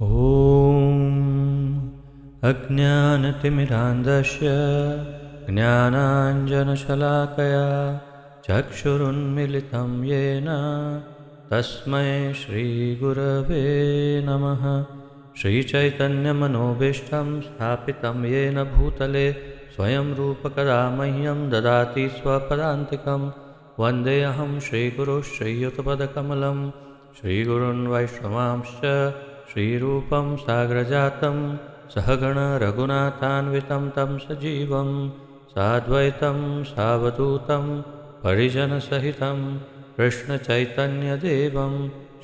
ॐ अज्ञानतिमिरान्धस्य ज्ञानाञ्जनशलाकया चक्षुरुन्मिलितं येन तस्मै श्रीगुरवे नमः। श्रीचैतन्यमनोभीष्टं स्थापितं येन भूतले स्वयं रूपकदा मह्यं ददाति स्वपदान्तिकं। वन्देऽहं श्रीगुरुः श्रीयुतपदकमलं श्रीगुरून् वैष्णवांश्च श्रीरूपं साग्रजातं सहगण रघुनाथान्वितं तं सजीवं साद्वैतं सावधूतं परिजनसहितं कृष्णचैतन्यदेवं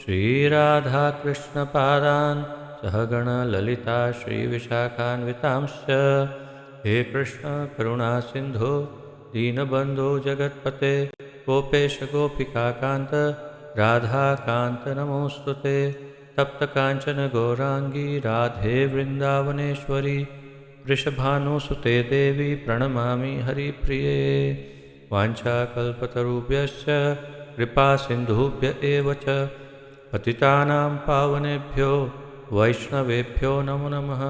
श्रीराधाकृष्णपादान् सहगण ललिता श्रीविशाखान्वितांश्च। हे कृष्ण करुणा सिन्धो दीनबन्धो जगत्पते गोपेश गोपिकान्त राधाकान्त नमोऽस्तुते। तप्तकाञ्चन गौराङ्गी राधे वृन्दावनेश्वरी वृषभानुसुते देवी प्रणमामि हरिप्रिये। वाञ्छाकल्पतरुभ्यश्च कृपासिन्धुभ्य एव च पतितानां पावनेभ्यो वैष्णवेभ्यो नमो नमः।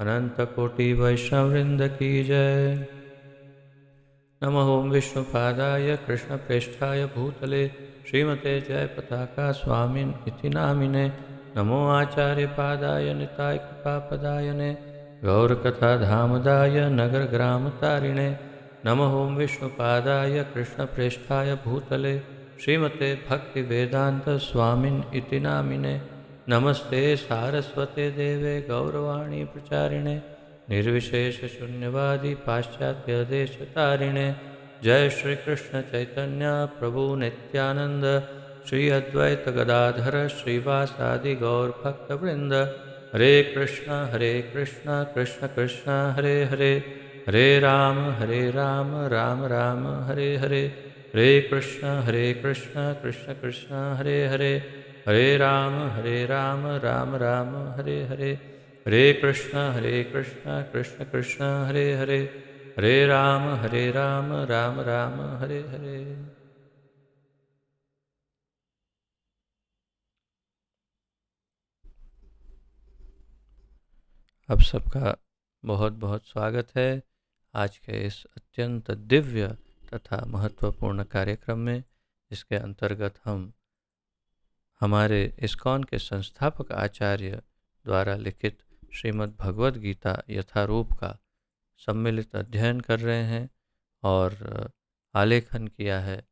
अनन्तकोटिवैष्णववृन्द की जय। नमः ओं विष्णुपादाय कृष्णप्रेष्ठाय भूतले श्रीमते जयपताका स्वामिन् इति नामिने। नमो आचार्यपादाय निताय कृपापदायने गौरकथाधामदाय नगरग्रामतारिणे। नमः ओं विष्णुपादाय कृष्णप्रेष्ठाय भूतले श्रीमते भक्तिवेदान्तस्वामिन् इति नामिने। नमस्ते सारस्वते देवे गौरवाणी प्रचारिणे निर्विशेषशून्यवादी पाश्चात्यदेशतारिणे। जय श्री कृष्ण चैतन्य प्रभु नित्यानंद श्री अद्वैत गदाधर श्रीवासादि गौर भक्तवृंद। हरे कृष्ण कृष्ण कृष्ण हरे हरे हरे राम राम राम हरे हरे। हरे कृष्ण कृष्ण कृष्ण हरे हरे हरे राम राम राम हरे हरे। हरे कृष्ण कृष्ण कृष्ण हरे हरे हरे राम राम राम हरे हरे। आप सबका बहुत बहुत स्वागत है आज के इस अत्यंत दिव्य तथा महत्वपूर्ण कार्यक्रम में, जिसके अंतर्गत हम हमारे इस्कॉन के संस्थापक आचार्य द्वारा लिखित श्रीमद् भगवद गीता यथारूप का सम्मिलित अध्ययन कर रहे हैं और आलेखन किया है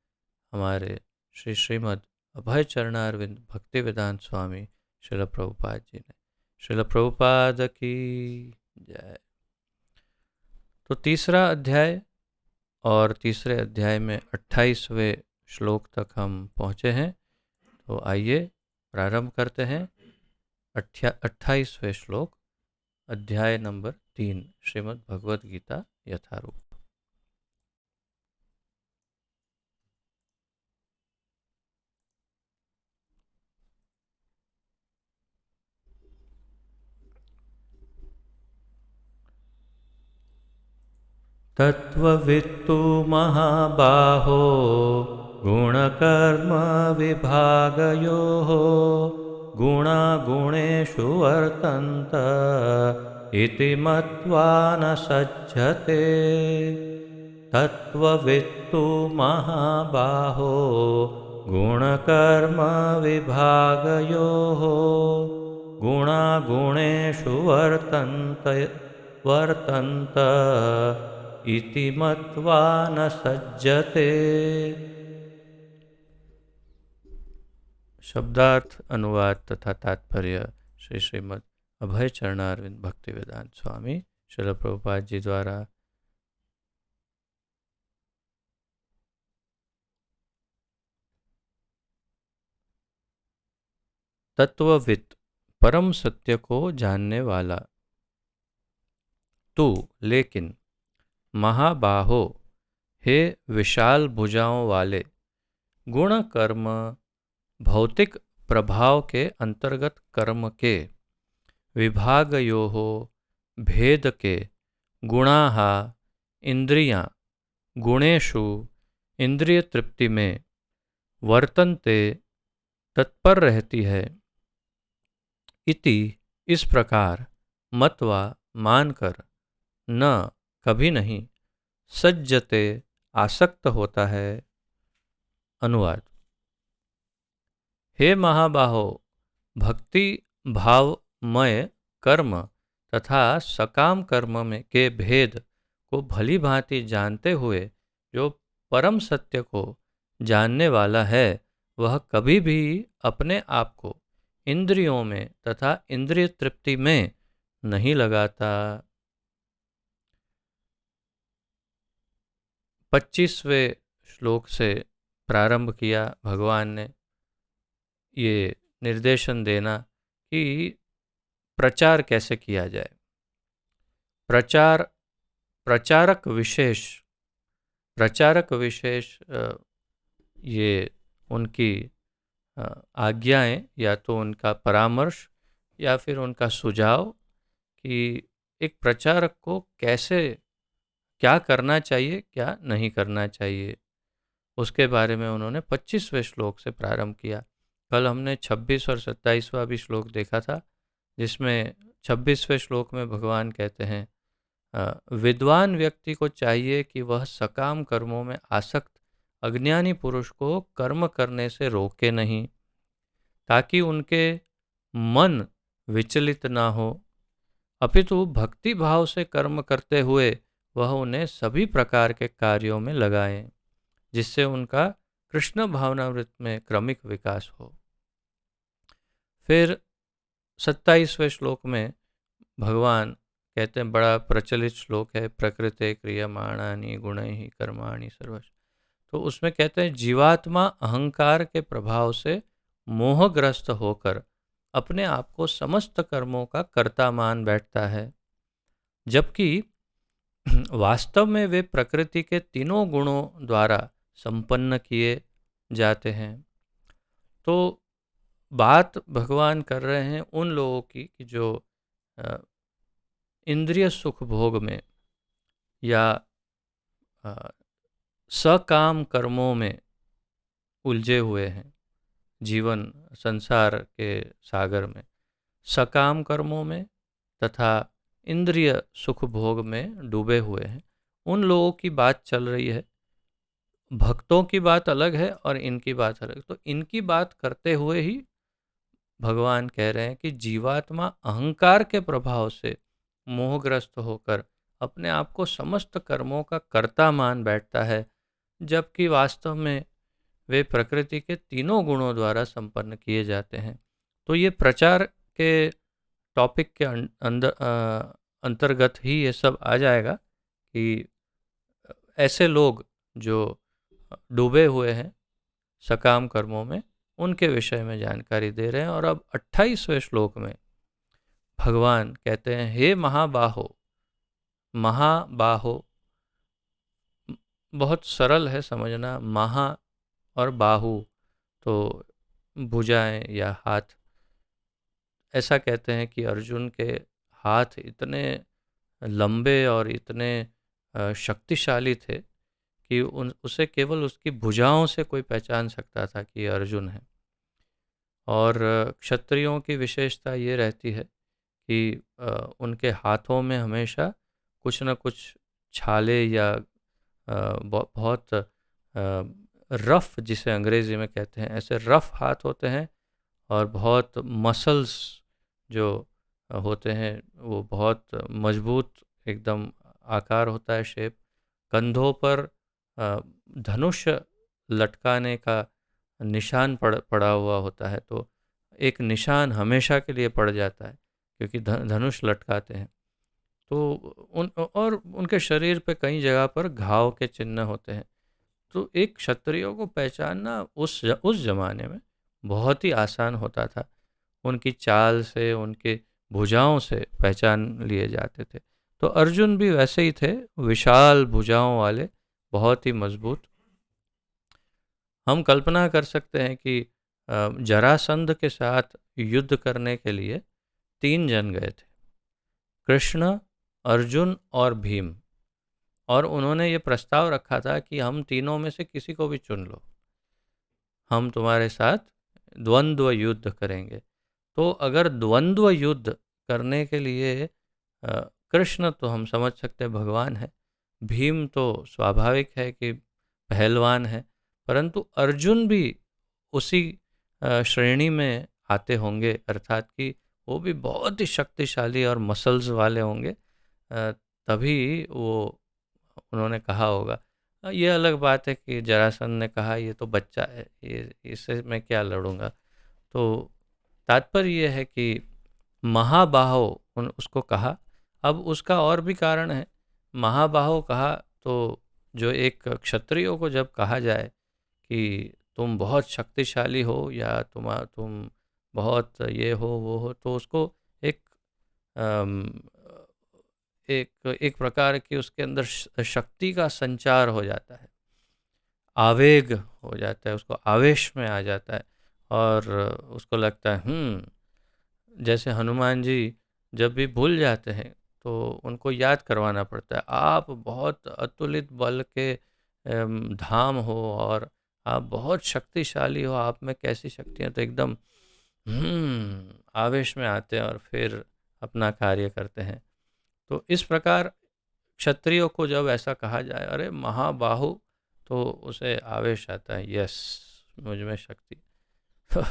हमारे श्रीमद् अभय चरणारविंद भक्तिवेदांत स्वामी श्रील प्रभुपाद जी ने। श्रील प्रभुपाद की जय। तो तीसरा अध्याय और तीसरे अध्याय में 28वें श्लोक तक हम पहुँचे हैं। तो आइए प्रारंभ करते हैं 28वें श्लोक, अध्याय नंबर 3 श्रीमद् भगवद गीता यथारूप। तत्त्ववित्तु महाबाहो गुणकर्म विभागयोः गुणागुणेषु वर्तन्त इति मत्वा न सज्जते। तत्त्ववित्तु महाबाहो गुणकर्म विभागयोः गुणागुणेषु वर्तन्त इति मत्वा न सज्जते। शब्दार्थ, अनुवाद तथा तात्पर्य श्री श्रीमद् अभय चरणारविंद भक्तिवेदांत स्वामी श्रील प्रभुपाद जी द्वारा तत्ववित्, परम सत्य को जानने वाला। तू लेकिन, महाबाहो, हे विशाल भुजाओं वाले, गुण कर्म, भौतिक प्रभाव के अंतर्गत कर्म के, विभागयोः, भेद के, गुणाः, इंद्रियां, गुणेषु, इंद्रिय तृप्ति में, वर्तन्ते, तत्पर रहती है, इति, इस प्रकार मत्वा मानकर न कभी नहीं सज्जते आसक्त होता है। अनुवाद। हे महाबाहो, भक्ति भावमय कर्म तथा सकाम कर्म में के भेद को भली भांति जानते हुए जो परम सत्य को जानने वाला है, वह कभी भी अपने आप को इंद्रियों में तथा इंद्रिय तृप्ति में नहीं लगाता। 25वें श्लोक से प्रारंभ किया भगवान ने ये निर्देशन देना कि प्रचार कैसे किया जाए। प्रचारक विशेष ये उनकी आज्ञाएं या तो उनका परामर्श या फिर उनका सुझाव कि एक प्रचारक को कैसे क्या करना चाहिए क्या नहीं करना चाहिए, उसके बारे में उन्होंने 25वें श्लोक से प्रारंभ किया। कल हमने 26 और 27वां भी श्लोक देखा था, जिसमें 26वें श्लोक में भगवान कहते हैं विद्वान व्यक्ति को चाहिए कि वह सकाम कर्मों में आसक्त अज्ञानी पुरुष को कर्म करने से रोके नहीं, ताकि उनके मन विचलित ना हो, अपितु भक्ति भाव से कर्म करते हुए वह उन्हें सभी प्रकार के कार्यों में लगाएं, जिससे उनका कृष्ण भावनामृत में क्रमिक विकास हो। फिर 27वें श्लोक में भगवान कहते हैं, बड़ा प्रचलित श्लोक है, प्रकृते क्रियमाणानि गुणैः कर्माणि सर्वश। तो उसमें कहते हैं जीवात्मा अहंकार के प्रभाव से मोहग्रस्त होकर अपने आप को समस्त कर्मों का कर्ता मान बैठता है, जबकि वास्तव में वे प्रकृति के तीनों गुणों द्वारा संपन्न किए जाते हैं। तो बात भगवान कर रहे हैं उन लोगों की कि जो इंद्रिय सुख भोग में या सकाम कर्मों में उलझे हुए हैं, जीवन संसार के सागर में सकाम कर्मों में तथा इंद्रिय सुख भोग में डूबे हुए हैं, उन लोगों की बात चल रही है। भक्तों की बात अलग है और इनकी बात अलग। तो इनकी बात करते हुए ही भगवान कह रहे हैं कि जीवात्मा अहंकार के प्रभाव से मोहग्रस्त होकर अपने आप को समस्त कर्मों का कर्ता मान बैठता है, जबकि वास्तव में वे प्रकृति के तीनों गुणों द्वारा संपन्न किए जाते हैं। तो ये प्रचार के टॉपिक के अंतर्गत ही ये सब आ जाएगा कि ऐसे लोग जो डूबे हुए हैं सकाम कर्मों में, उनके विषय में जानकारी दे रहे हैं। और अब 28वें श्लोक में भगवान कहते हैं, हे महाबाहो, महाबाहो बहुत सरल है समझना, महा और बाहु तो भुजाएं या हाथ। ऐसा कहते हैं कि अर्जुन के हाथ इतने लंबे और इतने शक्तिशाली थे कि उसे केवल उसकी भुजाओं से कोई पहचान सकता था कि अर्जुन है। और क्षत्रियों की विशेषता ये रहती है कि उनके हाथों में हमेशा कुछ न कुछ छाले या बहुत रफ, जिसे अंग्रेजी में कहते हैं, ऐसे रफ हाथ होते हैं। और बहुत मसल्स जो होते हैं वो बहुत मजबूत एकदम आकार होता है, शेप। कंधों पर धनुष लटकाने का निशान पड़ा हुआ होता है, तो एक निशान हमेशा के लिए पड़ जाता है क्योंकि धनुष लटकाते हैं। तो उनके शरीर पे कई जगह पर घाव के चिन्ह होते हैं। तो एक क्षत्रियो को पहचानना उस जमाने में बहुत ही आसान होता था। उनकी चाल से, उनके भुजाओं से पहचान लिए जाते थे। तो अर्जुन भी वैसे ही थे, विशाल भुजाओं वाले, बहुत ही मजबूत। हम कल्पना कर सकते हैं कि जरासंध के साथ युद्ध करने के लिए 3 जन गए थे, कृष्ण, अर्जुन और भीम। और उन्होंने ये प्रस्ताव रखा था कि हम तीनों में से किसी को भी चुन लो, हम तुम्हारे साथ द्वंद्व युद्ध करेंगे। तो अगर द्वंद्व युद्ध करने के लिए कृष्ण तो हम समझ सकते हैं भगवान है, भीम तो स्वाभाविक है कि पहलवान है, परंतु अर्जुन भी उसी श्रेणी में आते होंगे, अर्थात कि वो भी बहुत ही शक्तिशाली और मसल्स वाले होंगे, तभी वो उन्होंने कहा होगा। ये अलग बात है कि जरासंध ने कहा ये तो बच्चा है, ये इससे मैं क्या लड़ूंगा। तो तात्पर्य ये है कि महाबाहो उसको कहा। अब उसका और भी कारण है। महाबाहो कहा तो जो एक क्षत्रियो को जब कहा जाए कि तुम बहुत शक्तिशाली हो या तुम बहुत ये हो वो हो, तो उसको एक अम, एक एक प्रकार की उसके अंदर शक्ति का संचार हो जाता है, आवेग हो जाता है, उसको आवेश में आ जाता है और उसको लगता है जैसे हनुमान जी जब भी भूल जाते हैं तो उनको याद करवाना पड़ता है, आप बहुत अतुलित बल के धाम हो और आप बहुत शक्तिशाली हो, आप में कैसी शक्तियाँ, तो एकदम आवेश में आते हैं और फिर अपना कार्य करते हैं। तो इस प्रकार क्षत्रियो को जब ऐसा कहा जाए, अरे महाबाहु, तो उसे आवेश आता है, यस मुझ में शक्ति। तो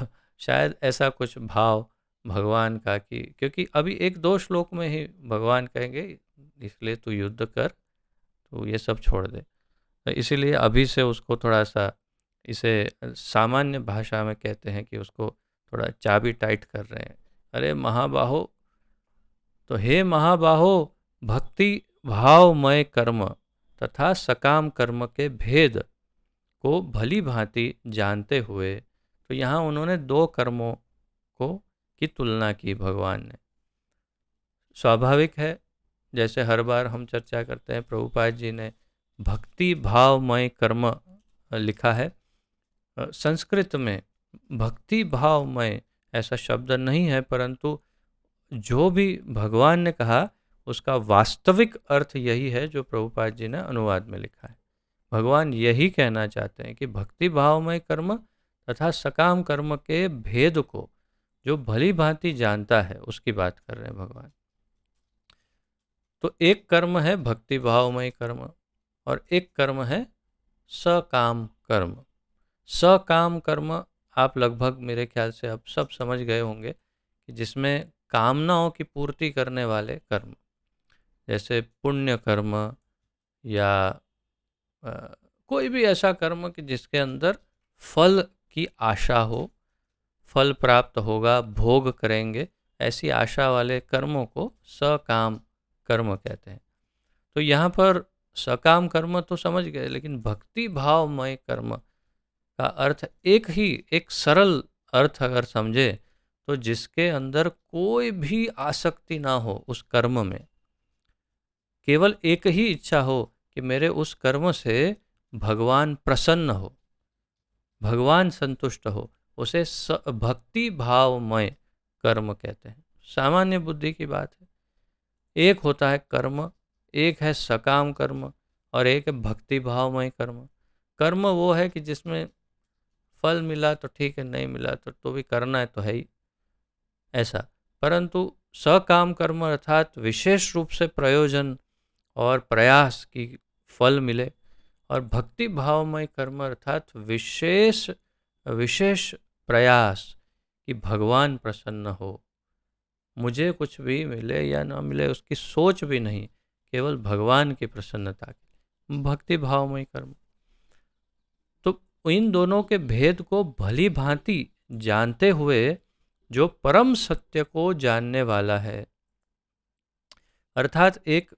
शायद ऐसा कुछ भाव भगवान का कि क्योंकि अभी एक दो श्लोक में ही भगवान कहेंगे इसलिए तू युद्ध कर, तो ये सब छोड़ दे। तो इसीलिए अभी से उसको थोड़ा सा, इसे सामान्य भाषा में कहते हैं कि उसको थोड़ा चाबी टाइट कर रहे हैं। अरे महाबाहो, तो हे महाबाहो, भक्ति भावमय कर्म तथा सकाम कर्म के भेद को भली भांति जानते हुए, तो यहाँ उन्होंने दो कर्मों को की तुलना की भगवान ने। स्वाभाविक है, जैसे हर बार हम चर्चा करते हैं, प्रभुपाद जी ने भक्ति भावमय कर्म लिखा है। संस्कृत में भक्ति भावमय ऐसा शब्द नहीं है, परंतु जो भी भगवान ने कहा उसका वास्तविक अर्थ यही है जो प्रभुपाद जी ने अनुवाद में लिखा है। भगवान यही कहना चाहते हैं कि भक्ति भावमय कर्म तथा सकाम कर्म के भेद को जो भली भांति जानता है उसकी बात कर रहे हैं भगवान। तो एक कर्म है भक्ति भावमय कर्म और एक कर्म है सकाम कर्म। सकाम कर्म आप लगभग मेरे ख्याल से अब सब समझ गए होंगे कि जिसमें कामनाओं की पूर्ति करने वाले कर्म, जैसे पुण्य कर्म या कोई भी ऐसा कर्म कि जिसके अंदर फल की आशा हो, फल प्राप्त होगा, भोग करेंगे, ऐसी आशा वाले कर्मों को सकाम कर्म कहते हैं। तो यहाँ पर सकाम कर्म तो समझ गए, लेकिन भक्ति भावमय कर्म का अर्थ एक सरल अर्थ अगर समझे तो जिसके अंदर कोई भी आसक्ति ना हो उस कर्म में, केवल एक ही इच्छा हो कि मेरे उस कर्म से भगवान प्रसन्न हो, भगवान संतुष्ट हो, उसे भक्ति भावमय कर्म कहते हैं। सामान्य बुद्धि की बात है। एक होता है कर्म, एक है सकाम कर्म और एक है भक्ति भावमय कर्म। कर्म वो है कि जिसमें फल मिला तो ठीक है, नहीं मिला तो भी करना है तो है ही ऐसा। परंतु सकाम कर्म अर्थात विशेष रूप से प्रयोजन और प्रयास की फल मिले, और भक्ति भावमय कर्म अर्थात विशेष विशेष प्रयास कि भगवान प्रसन्न हो, मुझे कुछ भी मिले या ना मिले उसकी सोच भी नहीं, केवल भगवान की प्रसन्नता की, भक्ति भावमय कर्म। तो इन दोनों के भेद को भली भांति जानते हुए जो परम सत्य को जानने वाला है, अर्थात एक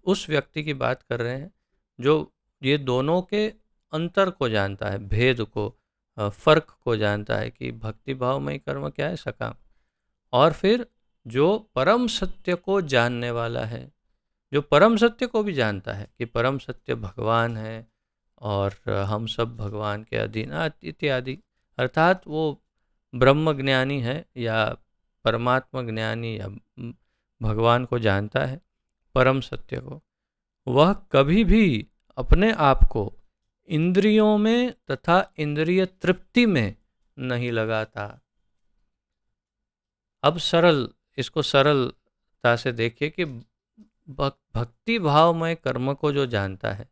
उस व्यक्ति की बात कर रहे हैं जो ये दोनों के अंतर को जानता है, भेद को, फर्क को जानता है कि भक्ति भावमय कर्म क्या है, सकाम। और फिर जो परम सत्य को जानने वाला है, जो परम सत्य को भी जानता है कि परम सत्य भगवान है और हम सब भगवान के अधीन इत्यादि, अर्थात वो ब्रह्म ज्ञानी है या परमात्मा ज्ञानी या भगवान को जानता है, परम सत्य को, वह कभी भी अपने आप को इंद्रियों में तथा इंद्रिय तृप्ति में नहीं लगाता। अब सरल इसको सरलता से देखिए कि भक्ति भावमय कर्म को जो जानता है,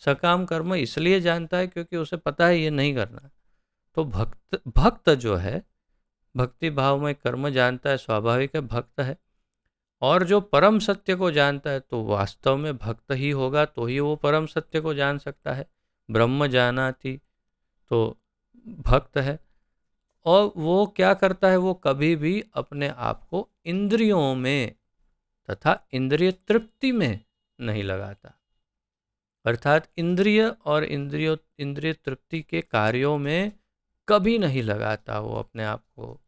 सकाम कर्म इसलिए जानता है क्योंकि उसे पता है ये नहीं करना। तो भक्त भक्त जो है, भक्ति भावमय कर्म जानता है, स्वाभाविक है, भक्त है। और जो परम सत्य को जानता है तो वास्तव में भक्त ही होगा, तो ही वो परम सत्य को जान सकता है। ब्रह्म जानाति, तो भक्त है। और वो क्या करता है, वो कभी भी अपने आप को इंद्रियों में तथा इंद्रिय तृप्ति में नहीं लगाता। अर्थात इंद्रिय और इंद्रिय तृप्ति के कार्यों में कभी नहीं लगाता वो अपने आप को।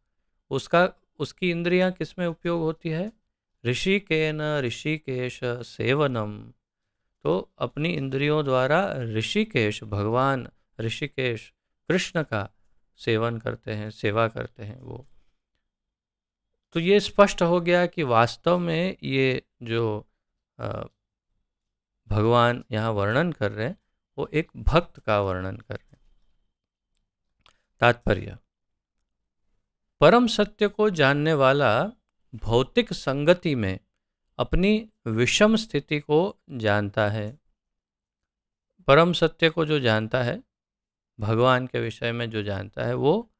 उसकी इंद्रियां किस में उपयोग होती है? ऋषिकेन ऋषिकेश सेवनम। तो अपनी इंद्रियों द्वारा ऋषिकेश, भगवान ऋषिकेश कृष्ण का सेवन करते हैं, सेवा करते हैं वो। तो ये स्पष्ट हो गया कि वास्तव में ये जो भगवान यहाँ वर्णन कर रहे हैं वो एक भक्त का वर्णन कर रहे हैं। तात्पर्य, परम सत्य को जानने वाला भौतिक संगति में अपनी विषम स्थिति को जानता है। परम सत्य को जो जानता है, भगवान के विषय में जो जानता है, वो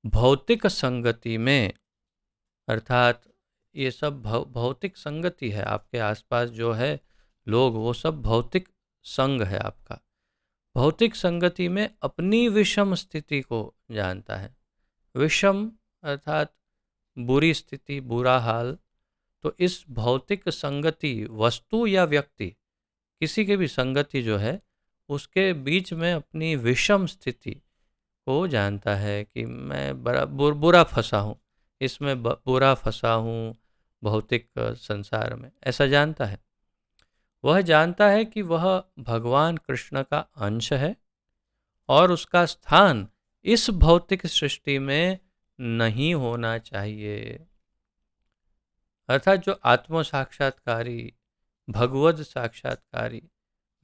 भौतिक संगति में, अर्थात ये सब भौतिक संगति है। आपके आसपास जो है लोग, वो सब भौतिक संग है आपका। भौतिक संगति में अपनी विषम स्थिति को जानता है। विषम अर्थात बुरी स्थिति, बुरा हाल। तो इस भौतिक संगति, वस्तु या व्यक्ति, किसी की भी संगति जो है, उसके बीच में अपनी विषम स्थिति को जानता है कि मैं बुरा फंसा हूँ, इसमें बुरा फंसा हूँ भौतिक संसार में, ऐसा जानता है। वह जानता है कि वह भगवान कृष्ण का अंश है और उसका स्थान इस भौतिक सृष्टि में नहीं होना चाहिए। अर्थात जो आत्म साक्षात्कारी, भगवद साक्षात्कारी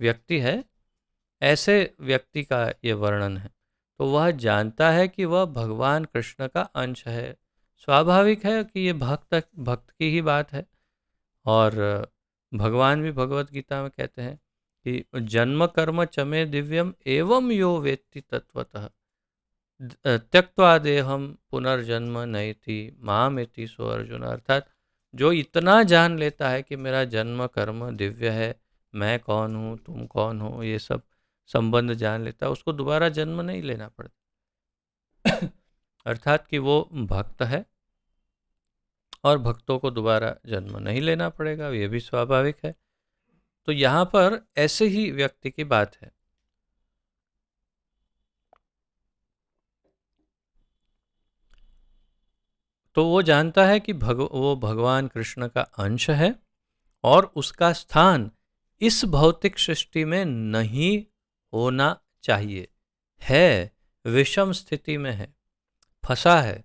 व्यक्ति है, ऐसे व्यक्ति का ये वर्णन है। तो वह जानता है कि वह भगवान कृष्ण का अंश है। स्वाभाविक है कि ये भक्त की ही बात है। और भगवान भी भगवत गीता में कहते हैं कि जन्म कर्म चमे दिव्यम एवं यो वेत्ति तत्वतः त्यक्त्वा देहम पुनर्जन्म नयति मामेति सो अर्जुन। अर्थात जो इतना जान लेता है कि मेरा जन्म कर्म दिव्य है, मैं कौन हूँ, तुम कौन हो, ये सब संबंध जान लेता है, उसको दोबारा जन्म नहीं लेना पड़ता। अर्थात कि वो भक्त है और भक्तों को दोबारा जन्म नहीं लेना पड़ेगा, ये भी स्वाभाविक है। तो यहाँ पर ऐसे ही व्यक्ति की बात है। तो वो जानता है कि वो भगवान कृष्ण का अंश है और उसका स्थान इस भौतिक सृष्टि में नहीं होना चाहिए। है, विषम स्थिति में है, फंसा है,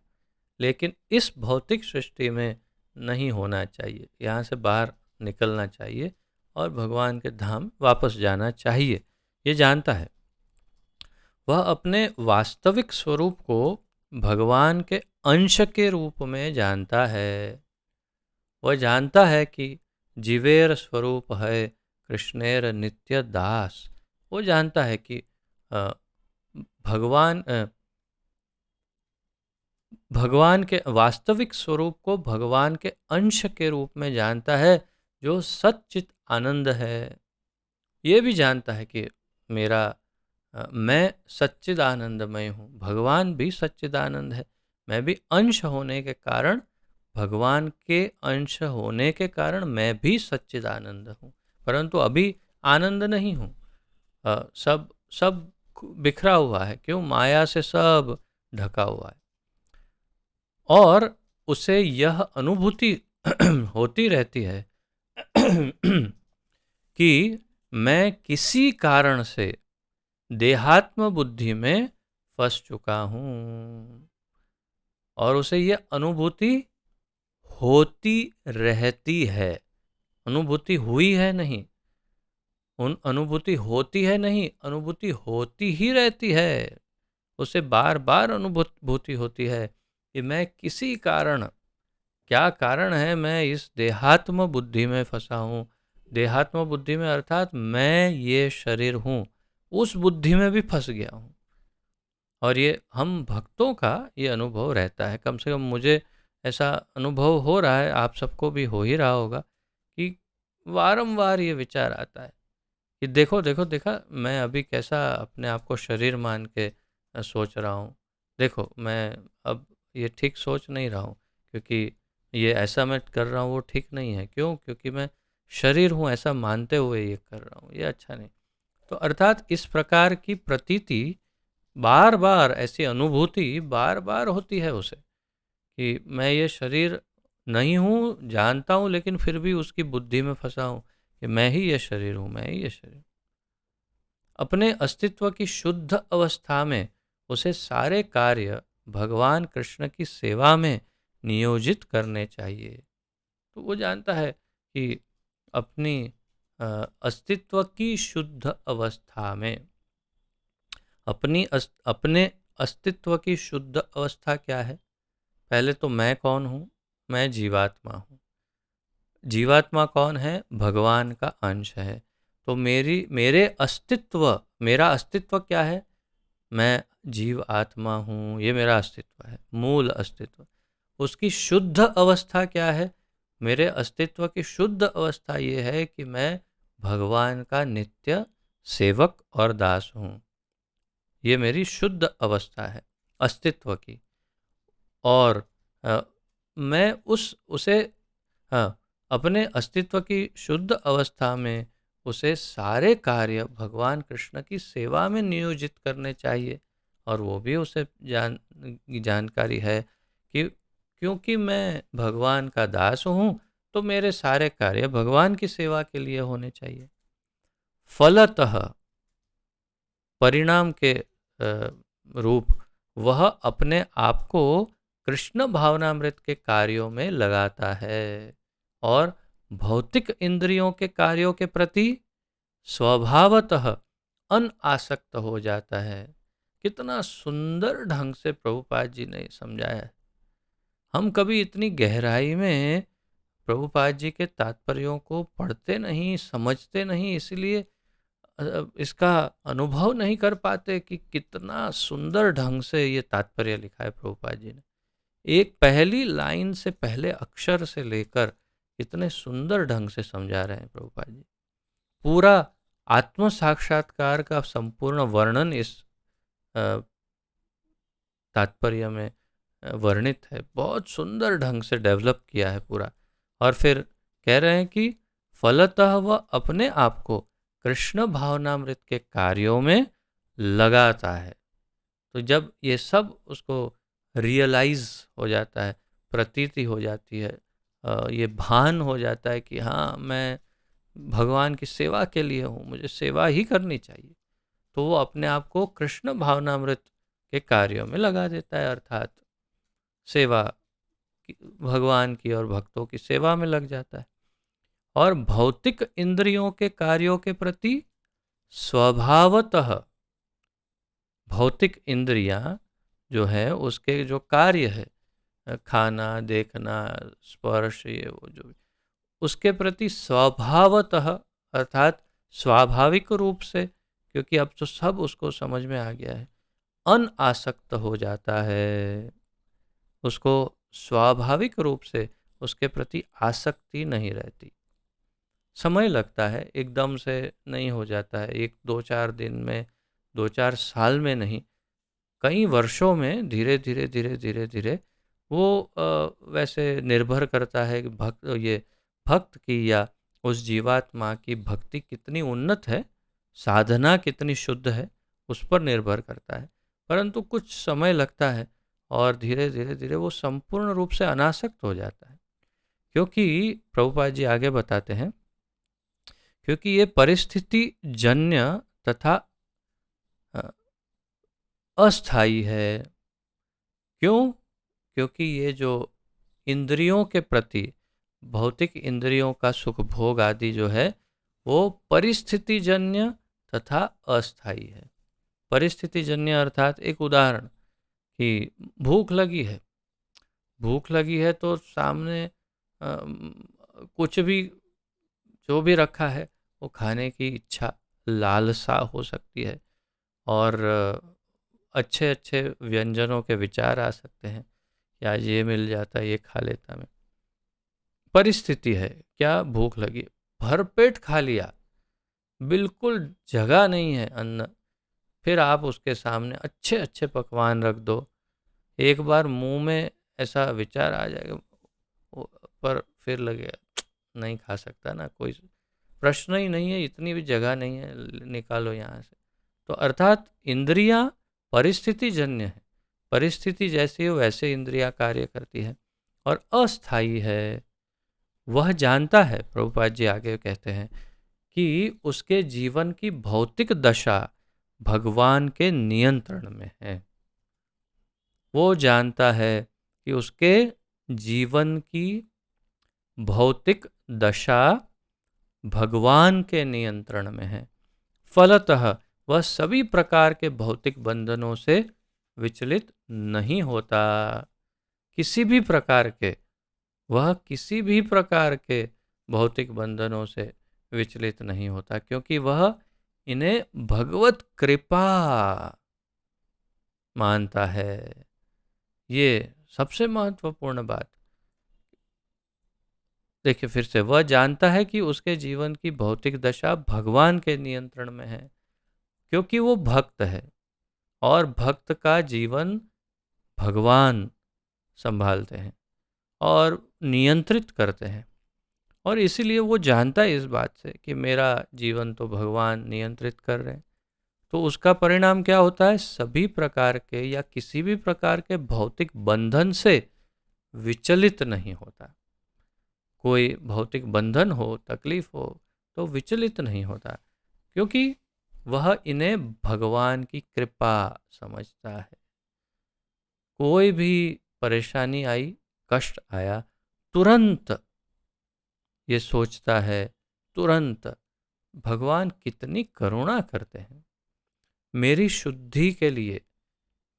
लेकिन इस भौतिक सृष्टि में नहीं होना चाहिए। यहाँ से बाहर निकलना चाहिए और भगवान के धाम वापस जाना चाहिए, ये जानता है। वह अपने वास्तविक स्वरूप को भगवान के अंश के रूप में जानता है। वह जानता है कि जीवेर स्वरूप है कृष्णेर नित्य दास। वो जानता है कि भगवान के वास्तविक स्वरूप को भगवान के अंश के रूप में जानता है, जो सच्चित आनंद है। ये भी जानता है कि मैं सच्चिदानंदमय हूँ, भगवान भी सच्चिदानंद है। मैं भी अंश होने के कारण, भगवान के अंश होने के कारण मैं भी सच्चिदानंद हूँ, परंतु अभी आनंद नहीं हूँ। सब बिखरा हुआ है। क्यों? माया से सब ढका हुआ है। और उसे यह अनुभूति होती रहती है कि मैं किसी कारण से देहात्म बुद्धि में फंस चुका हूँ, और उसे यह अनुभूति होती रहती है। अनुभूति हुई है नहीं, अनुभूति होती है नहीं, अनुभूति होती ही रहती है। उसे बार बार अनुभूति होती है कि मैं किसी कारण क्या कारण है मैं इस देहात्म बुद्धि में फंसा हूँ। देहात्म बुद्धि में अर्थात मैं ये शरीर हूँ, उस बुद्धि में भी फंस गया हूँ। और ये हम भक्तों का ये अनुभव रहता है, कम से कम मुझे ऐसा अनुभव हो रहा है, आप सबको भी हो ही रहा होगा कि वारंवार ये विचार आता है कि देखो देखो देखा मैं अभी कैसा अपने आप को शरीर मान के सोच रहा हूँ। देखो मैं अब ये ठीक सोच नहीं रहा हूँ, क्योंकि ये ऐसा मैं कर रहा हूँ वो ठीक नहीं है। क्यों? क्योंकि मैं शरीर हूँ ऐसा मानते हुए ये कर रहा हूँ, ये अच्छा नहीं। तो अर्थात इस प्रकार की प्रतीति बार बार, ऐसी अनुभूति बार बार होती है उसे कि मैं ये शरीर नहीं हूँ, जानता हूँ, लेकिन फिर भी उसकी बुद्धि में फंसा हूँ कि मैं ही ये शरीर हूँ, मैं ही ये शरीर। अपने अस्तित्व की शुद्ध अवस्था में उसे सारे कार्य भगवान कृष्ण की सेवा में नियोजित करने चाहिए। तो वो जानता है कि अपनी अस्तित्व की शुद्ध अवस्था में, अपने अस्तित्व की शुद्ध अवस्था क्या है? पहले तो मैं कौन हूँ? मैं जीवात्मा हूँ। जीवात्मा कौन है? भगवान का अंश है। तो मेरा अस्तित्व क्या है? मैं जीव आत्मा हूँ, ये मेरा अस्तित्व है, मूल अस्तित्व। उसकी शुद्ध अवस्था क्या है? मेरे अस्तित्व की शुद्ध अवस्था ये है कि मैं भगवान का नित्य सेवक और दास हूँ। ये मेरी शुद्ध अवस्था है अस्तित्व की। और अ, मैं उसे, हाँ, अपने अस्तित्व की शुद्ध अवस्था में उसे सारे कार्य भगवान कृष्ण की सेवा में नियोजित करने चाहिए। और वो भी उसे जानकारी है कि क्योंकि मैं भगवान का दास हूँ, तो मेरे सारे कार्य भगवान की सेवा के लिए होने चाहिए। फलतः, परिणाम के रूप, वह अपने आप को कृष्ण भावनामृत के कार्यों में लगाता है और भौतिक इंद्रियों के कार्यों के प्रति स्वभावतः अनासक्त हो जाता है। कितना सुंदर ढंग से प्रभुपाद जी ने समझाया है। हम कभी इतनी गहराई में प्रभुपाद जी के तात्पर्यों को पढ़ते नहीं, समझते नहीं, इसलिए इसका अनुभव नहीं कर पाते कि कितना सुंदर ढंग से ये तात्पर्य लिखा है प्रभुपाद जी ने। एक पहली लाइन से, पहले अक्षर से लेकर कितने सुंदर ढंग से समझा रहे हैं प्रभुपाद जी। पूरा आत्म साक्षात्कार का संपूर्ण वर्णन इस तात्पर्य में वर्णित है। बहुत सुंदर ढंग से डेवलप किया है पूरा। और फिर कह रहे हैं कि फलतः वह अपने आप को कृष्ण भावनामृत के कार्यों में लगाता है। तो जब ये सब उसको रियलाइज हो जाता है, प्रतीति हो जाती है, ये भान हो जाता है कि हाँ मैं भगवान की सेवा के लिए हूँ, मुझे सेवा ही करनी चाहिए, तो वो अपने आप को कृष्ण भावनामृत के कार्यों में लगा देता है। अर्थात सेवा भगवान की और भक्तों की सेवा में लग जाता है। और भौतिक इंद्रियों के कार्यों के प्रति स्वभावतः, भौतिक इंद्रियां जो है उसके जो कार्य है, खाना, देखना, स्पर्श, ये वो जो भी, उसके प्रति स्वभावतः अर्थात स्वाभाविक रूप से, क्योंकि अब तो सब उसको समझ में आ गया है, अनासक्त हो जाता है। उसको स्वाभाविक रूप से उसके प्रति आसक्ति नहीं रहती। समय लगता है, एकदम से नहीं हो जाता है, एक दो चार दिन में, दो चार साल में नहीं, कई वर्षों में धीरे धीरे धीरे धीरे धीरे वो वैसे निर्भर करता है कि भक्त की या उस जीवात्मा की भक्ति कितनी उन्नत है, साधना कितनी शुद्ध है, उस पर निर्भर करता है। परंतु कुछ समय लगता है और धीरे धीरे धीरे वो संपूर्ण रूप से अनासक्त हो जाता है। क्योंकि प्रभुपाद जी आगे बताते हैं, क्योंकि ये परिस्थिति जन्य तथा अस्थाई है। क्यों? क्योंकि ये जो इंद्रियों के प्रति, भौतिक इंद्रियों का सुख भोग आदि जो है, वो परिस्थिति जन्य तथा अस्थाई है। परिस्थिति जन्य अर्थात एक उदाहरण कि भूख लगी है, भूख लगी है तो सामने कुछ भी, जो भी रखा है वो खाने की इच्छा, लालसा हो सकती है, और अच्छे अच्छे व्यंजनों के विचार आ सकते हैं, या ये मिल जाता ये खा लेता मैं। परिस्थिति है, क्या भूख लगी, भरपेट खा लिया, बिल्कुल जगह नहीं है अन्न, फिर आप उसके सामने अच्छे अच्छे पकवान रख दो, एक बार मुंह में ऐसा विचार आ जाएगा, पर फिर लगेगा नहीं खा सकता ना, कोई प्रश्न ही नहीं है, इतनी भी जगह नहीं है, निकालो यहाँ से। तो अर्थात इंद्रियां परिस्थिति जन्य है, परिस्थिति जैसी हो वैसे इंद्रियां कार्य करती है और अस्थाई है। वह जानता है, प्रभुपाद जी आगे कहते हैं, कि उसके जीवन की भौतिक दशा भगवान के नियंत्रण में है। वो जानता है कि उसके जीवन की भौतिक दशा भगवान के नियंत्रण में है। फलतः वह सभी प्रकार के भौतिक बंधनों से विचलित नहीं होता। किसी भी प्रकार के, वह किसी भी प्रकार के भौतिक बंधनों से विचलित नहीं होता, क्योंकि वह इन्हें भगवत कृपा मानता है। ये सबसे महत्वपूर्ण बात। देखिए फिर से, वह जानता है कि उसके जीवन की भौतिक दशा भगवान के नियंत्रण में है, क्योंकि वो भक्त है और भक्त का जीवन भगवान संभालते हैं और नियंत्रित करते हैं। और इसीलिए वो जानता है इस बात से कि मेरा जीवन तो भगवान नियंत्रित कर रहे हैं। तो उसका परिणाम क्या होता है? सभी प्रकार के या किसी भी प्रकार के भौतिक बंधन से विचलित नहीं होता। कोई भौतिक बंधन हो, तकलीफ हो, तो विचलित नहीं होता, क्योंकि वह इन्हें भगवान की कृपा समझता है। कोई भी परेशानी आई, कष्ट आया, तुरंत ये सोचता है, तुरंत भगवान कितनी करुणा करते हैं, मेरी शुद्धि के लिए,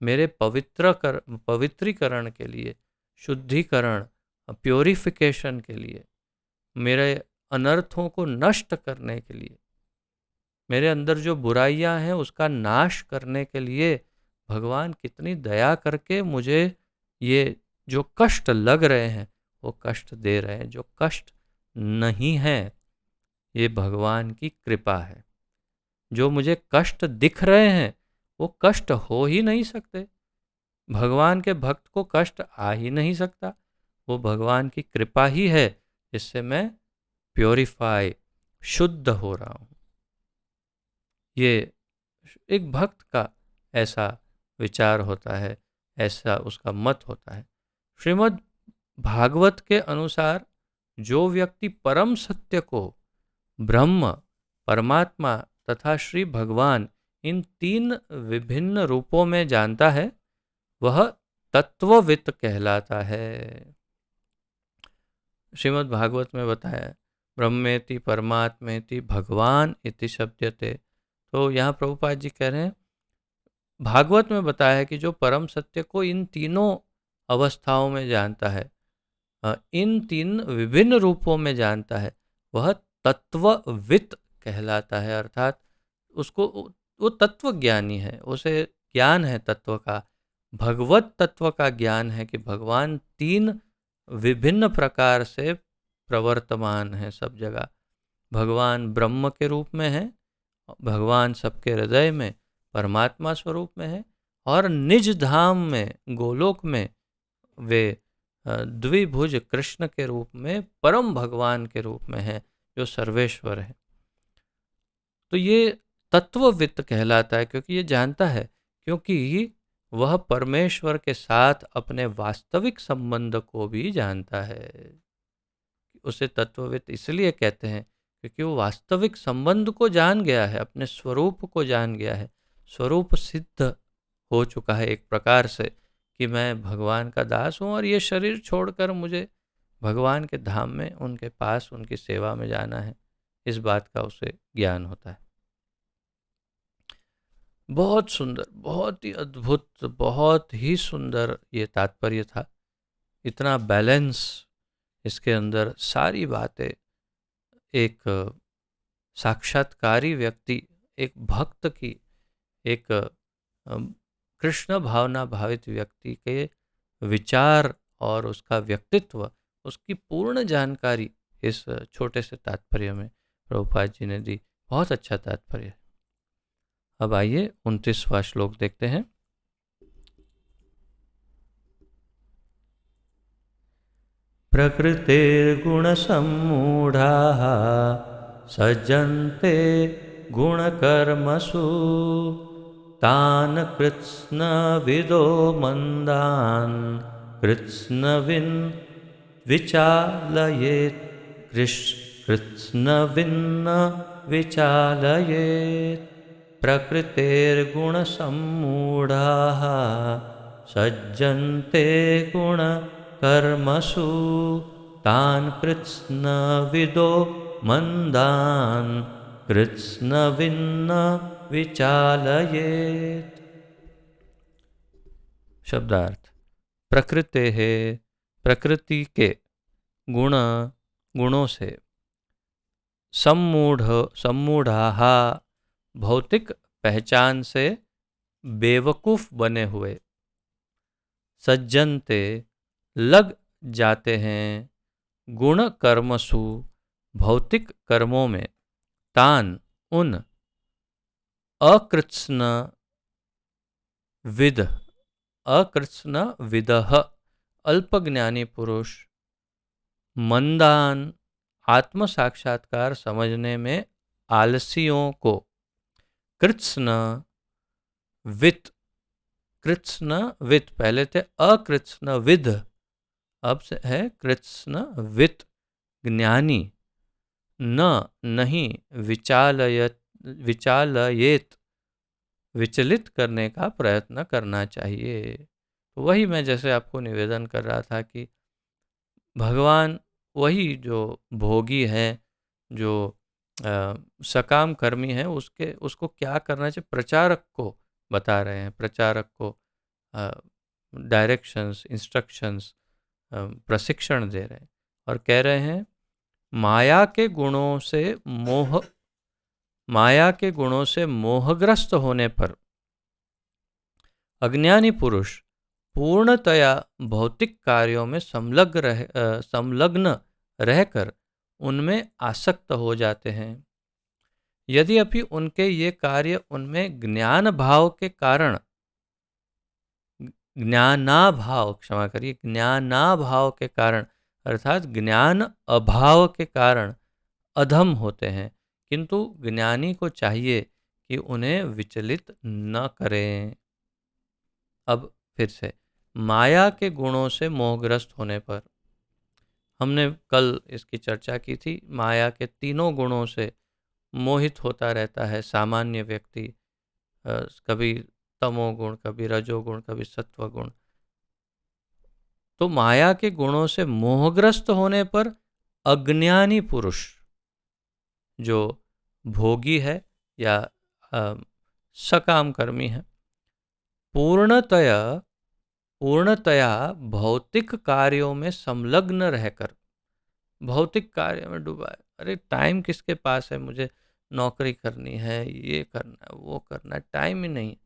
मेरे पवित्रीकरण के लिए, शुद्धिकरण, प्योरिफिकेशन के लिए, मेरे अनर्थों को नष्ट करने के लिए, मेरे अंदर जो बुराइयां हैं उसका नाश करने के लिए भगवान कितनी दया करके मुझे ये जो कष्ट लग रहे हैं वो कष्ट दे रहे हैं। जो कष्ट नहीं है ये भगवान की कृपा है। जो मुझे कष्ट दिख रहे हैं वो कष्ट हो ही नहीं सकते, भगवान के भक्त को कष्ट आ ही नहीं सकता। वो भगवान की कृपा ही है जिससे मैं प्योरीफाई, शुद्ध हो रहा हूँ। ये एक भक्त का ऐसा विचार होता है, ऐसा उसका मत होता है। श्रीमद् भागवत के अनुसार जो व्यक्ति परम सत्य को, ब्रह्म, परमात्मा तथा श्री भगवान, इन तीन विभिन्न रूपों में जानता है, वह तत्ववित्त कहलाता है। श्रीमद् भागवत में बताया, ब्रह्मेति परमात्मेति भगवान इति शब्दते। तो यहाँ प्रभुपाद जी कह रहे हैं, भागवत में बताया है कि जो परम सत्य को इन तीनों अवस्थाओं में जानता है, इन तीन विभिन्न रूपों में जानता है, वह तत्ववित्त कहलाता है। अर्थात उसको, वो तत्व ज्ञानी है, उसे ज्ञान है तत्व का, भगवत तत्व का ज्ञान है कि भगवान तीन विभिन्न प्रकार से प्रवर्तमान है सब जगह। भगवान ब्रह्म के रूप में है, भगवान सबके हृदय में परमात्मा स्वरूप में है, और निज धाम में गोलोक में वे द्विभुज कृष्ण के रूप में परम भगवान के रूप में है, जो सर्वेश्वर है। तो ये तत्ववित्त कहलाता है, क्योंकि ये जानता है, क्योंकि वह परमेश्वर के साथ अपने वास्तविक संबंध को भी जानता है। उसे तत्ववित्त इसलिए कहते हैं क्योंकि वो वास्तविक संबंध को जान गया है, अपने स्वरूप को जान गया है, स्वरूप सिद्ध हो चुका है एक प्रकार से कि मैं भगवान का दास हूँ और ये शरीर छोड़कर मुझे भगवान के धाम में, उनके पास, उनकी सेवा में जाना है। इस बात का उसे ज्ञान होता है। बहुत सुंदर, बहुत ही अद्भुत, बहुत ही सुंदर ये तात्पर्य था इतना बैलेंस इसके अंदर, सारी बातें एक साक्षात्कारी व्यक्ति, एक भक्त की, एक कृष्ण भावना भावित व्यक्ति के विचार और उसका व्यक्तित्व, उसकी पूर्ण जानकारी इस छोटे से तात्पर्य में प्रभुपाद जी ने दी। बहुत अच्छा तात्पर्य है। अब आइए 29वां श्लोक देखते हैं। प्रकृतिर्गुणसम्मूढाः सज्जन्ते गुणकर्मसु तान् कृत्स्नविदो मन्दान् कृत्स्नविन् विचालयेत् कृत्स्नविन्न विचालयेत्। प्रकृतिर्गुणसम्मूढाः सज्जन्ते गुणकर्मसु तान् कृत्स्नविदो मन्दान् कृत्स्नविन्न विचालयेत्। शब्दार्थ। प्रकृते है, प्रकृति के, गुणों से, सम्मूढ़ाः भौतिक पहचान से बेवकूफ बने हुए, सज्जनते लग जाते हैं, गुण कर्मसु भौतिक कर्मों में, तान उन, अकृत्स्न विदः अल्पज्ञानी पुरुष, मंदान आत्म साक्षात्कार समझने में आलसियों को, कृत्स्न वित पहले थे अकृत्स्न विद, अब से है कृत्स्न वित ज्ञानी, नहीं विचालयेत विचलित करने का प्रयत्न करना चाहिए। तो वही मैं जैसे आपको निवेदन कर रहा था कि भगवान वही जो भोगी है, जो सकाम कर्मी है, उसको क्या करना चाहिए, प्रचारक को बता रहे हैं, प्रचारक को डायरेक्शंस, इंस्ट्रक्शंस, प्रशिक्षण दे रहे हैं और कह रहे हैं माया के गुणों से मोहग्रस्त होने पर अज्ञानी पुरुष पूर्णतया भौतिक कार्यों में संलग्न रहकर उनमें आसक्त हो जाते हैं। यदि अभी उनके ये कार्य उनमें ज्ञानाभाव के कारण अर्थात ज्ञान अभाव के कारण अधम होते हैं, किंतु ज्ञानी को चाहिए कि उन्हें विचलित न करें। अब फिर से माया के गुणों से मोहग्रस्त होने पर, हमने कल इसकी चर्चा की थी, माया के तीनों गुणों से मोहित होता रहता है सामान्य व्यक्ति, कभी तमोगुण, कभी रजोगुण, कभी सत्वगुण। तो माया के गुणों से मोहग्रस्त होने पर अज्ञानी पुरुष जो भोगी है या सकाम कर्मी है, पूर्णतया भौतिक कार्यों में संलग्न रहकर, भौतिक कार्य में डूबा है। अरे टाइम किसके पास है, मुझे नौकरी करनी है, ये करना है, वो करना है, टाइम ही नहीं।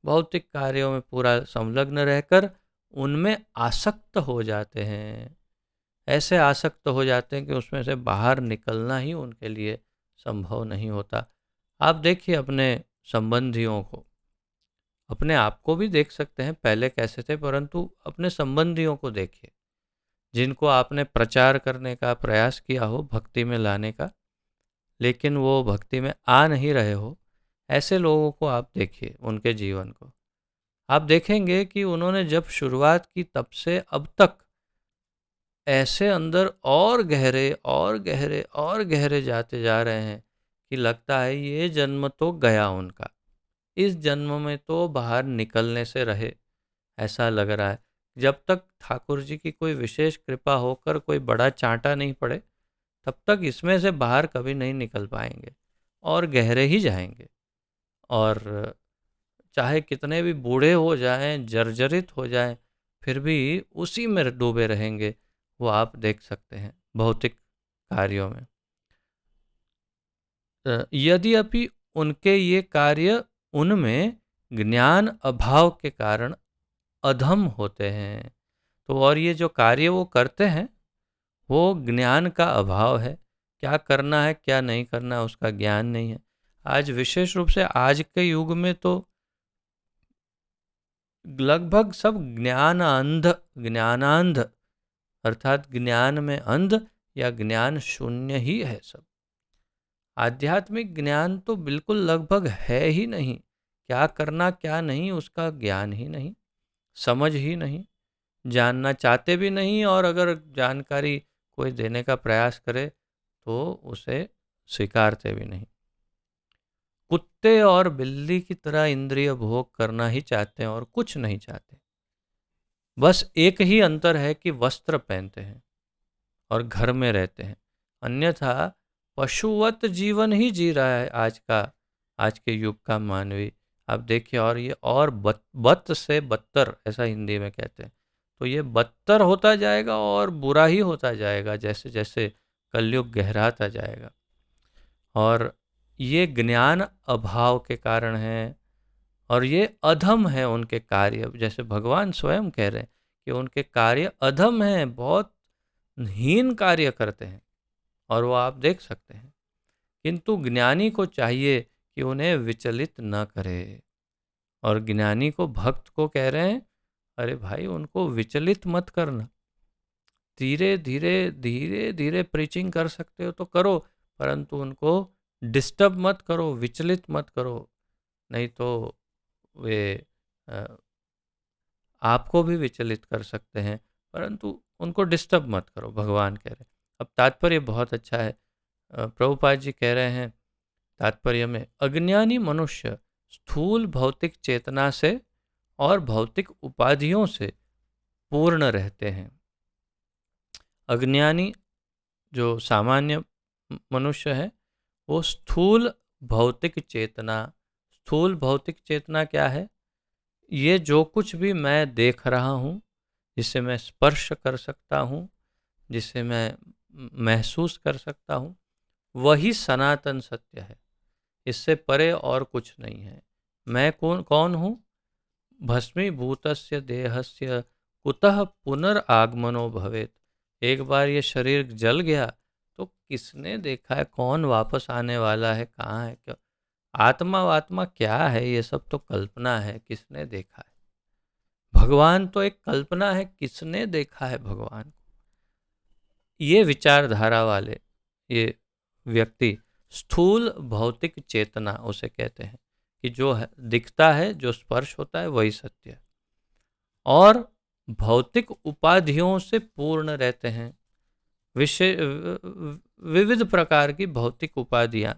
भौतिक कार्यों में पूरा संलग्न रहकर उनमें आसक्त हो जाते हैं, ऐसे आसक्त हो जाते हैं कि उसमें से बाहर निकलना ही उनके लिए संभव नहीं होता। आप देखिए अपने संबंधियों को, अपने आप को भी देख सकते हैं पहले कैसे थे, परंतु अपने संबंधियों को देखिए जिनको आपने प्रचार करने का प्रयास किया हो, भक्ति में लाने का, लेकिन वो भक्ति में आ नहीं रहे हो। ऐसे लोगों को आप देखिए, उनके जीवन को आप देखेंगे कि उन्होंने जब शुरुआत की तब से अब तक ऐसे अंदर और गहरे और गहरे और गहरे जाते जा रहे हैं कि लगता है ये जन्म तो गया उनका, इस जन्म में तो बाहर निकलने से रहे, ऐसा लग रहा है। जब तक ठाकुर जी की कोई विशेष कृपा होकर कोई बड़ा चांटा नहीं पड़े, तब तक इसमें से बाहर कभी नहीं निकल पाएंगे और गहरे ही जाएंगे। और चाहे कितने भी बूढ़े हो जाएं, जर्जरित हो जाएं, फिर भी उसी में डूबे रहेंगे, वो आप देख सकते हैं भौतिक कार्यों में। यद्यपि उनके ये कार्य उनमें ज्ञान अभाव के कारण अधम होते हैं। तो और ये जो कार्य वो करते हैं वो ज्ञान का अभाव है। क्या करना है क्या नहीं करना है उसका ज्ञान नहीं है। आज विशेष रूप से आज के युग में तो लगभग सब ज्ञानांध अर्थात ज्ञान में अंध या ज्ञान शून्य ही है सब। आध्यात्मिक ज्ञान तो बिल्कुल लगभग है ही नहीं। क्या करना क्या नहीं उसका ज्ञान ही नहीं, समझ ही नहीं, जानना चाहते भी नहीं, और अगर जानकारी कोई देने का प्रयास करे तो उसे स्वीकारते भी नहीं। कुत्ते और बिल्ली की तरह इंद्रिय भोग करना ही चाहते हैं और कुछ नहीं चाहते। बस एक ही अंतर है कि वस्त्र पहनते हैं और घर में रहते हैं, अन्यथा पशुवत जीवन ही जी रहा है आज के युग का मानवी। आप देखिए, और ये और बत से बदतर, ऐसा हिंदी में कहते हैं। तो ये बदतर होता जाएगा और बुरा ही होता जाएगा जैसे जैसे कलयुग गहराता जाएगा। और ये ज्ञान अभाव के कारण है, और ये अधम है उनके कार्य। जैसे भगवान स्वयं कह रहे हैं कि उनके कार्य अधम हैं, बहुत हीन कार्य करते हैं, और वो आप देख सकते हैं। किंतु ज्ञानी को चाहिए कि उन्हें विचलित न करे। और ज्ञानी को, भक्त को कह रहे हैं, अरे भाई उनको विचलित मत करना। धीरे धीरे धीरे धीरे प्रीचिंग कर सकते हो तो करो, परंतु उनको डिस्टर्ब मत करो, विचलित मत करो, नहीं तो वे आपको भी विचलित कर सकते हैं। परंतु उनको डिस्टर्ब मत करो, भगवान कह रहे हैं। अब तात्पर्य बहुत अच्छा है। प्रभुपाद जी कह रहे हैं तात्पर्य में, अज्ञानी मनुष्य स्थूल भौतिक चेतना से और भौतिक उपाधियों से पूर्ण रहते हैं। अज्ञानी जो सामान्य मनुष्य है वो स्थूल भौतिक चेतना, स्थूल भौतिक चेतना क्या है? ये जो कुछ भी मैं देख रहा हूँ, जिसे मैं स्पर्श कर सकता हूँ, जिसे मैं महसूस कर सकता हूँ, वही सनातन सत्य है। इससे परे और कुछ नहीं है। मैं कौन कौन हूँ? भस्मीभूतस्य देहस्य कुतः पुनर्आगमनो भवेत। एक बार ये शरीर जल गया तो किसने देखा है कौन वापस आने वाला है, कहाँ है, क्या आत्मा वात्मा क्या है? ये सब तो कल्पना है, किसने देखा है? भगवान तो एक कल्पना है, किसने देखा है भगवान? ये विचारधारा वाले ये व्यक्ति स्थूल भौतिक चेतना उसे कहते हैं कि जो है, दिखता है, जो स्पर्श होता है वही सत्य है, और भौतिक उपाधियों से पूर्ण रहते हैं। विषय विविध प्रकार की भौतिक उपाधियां,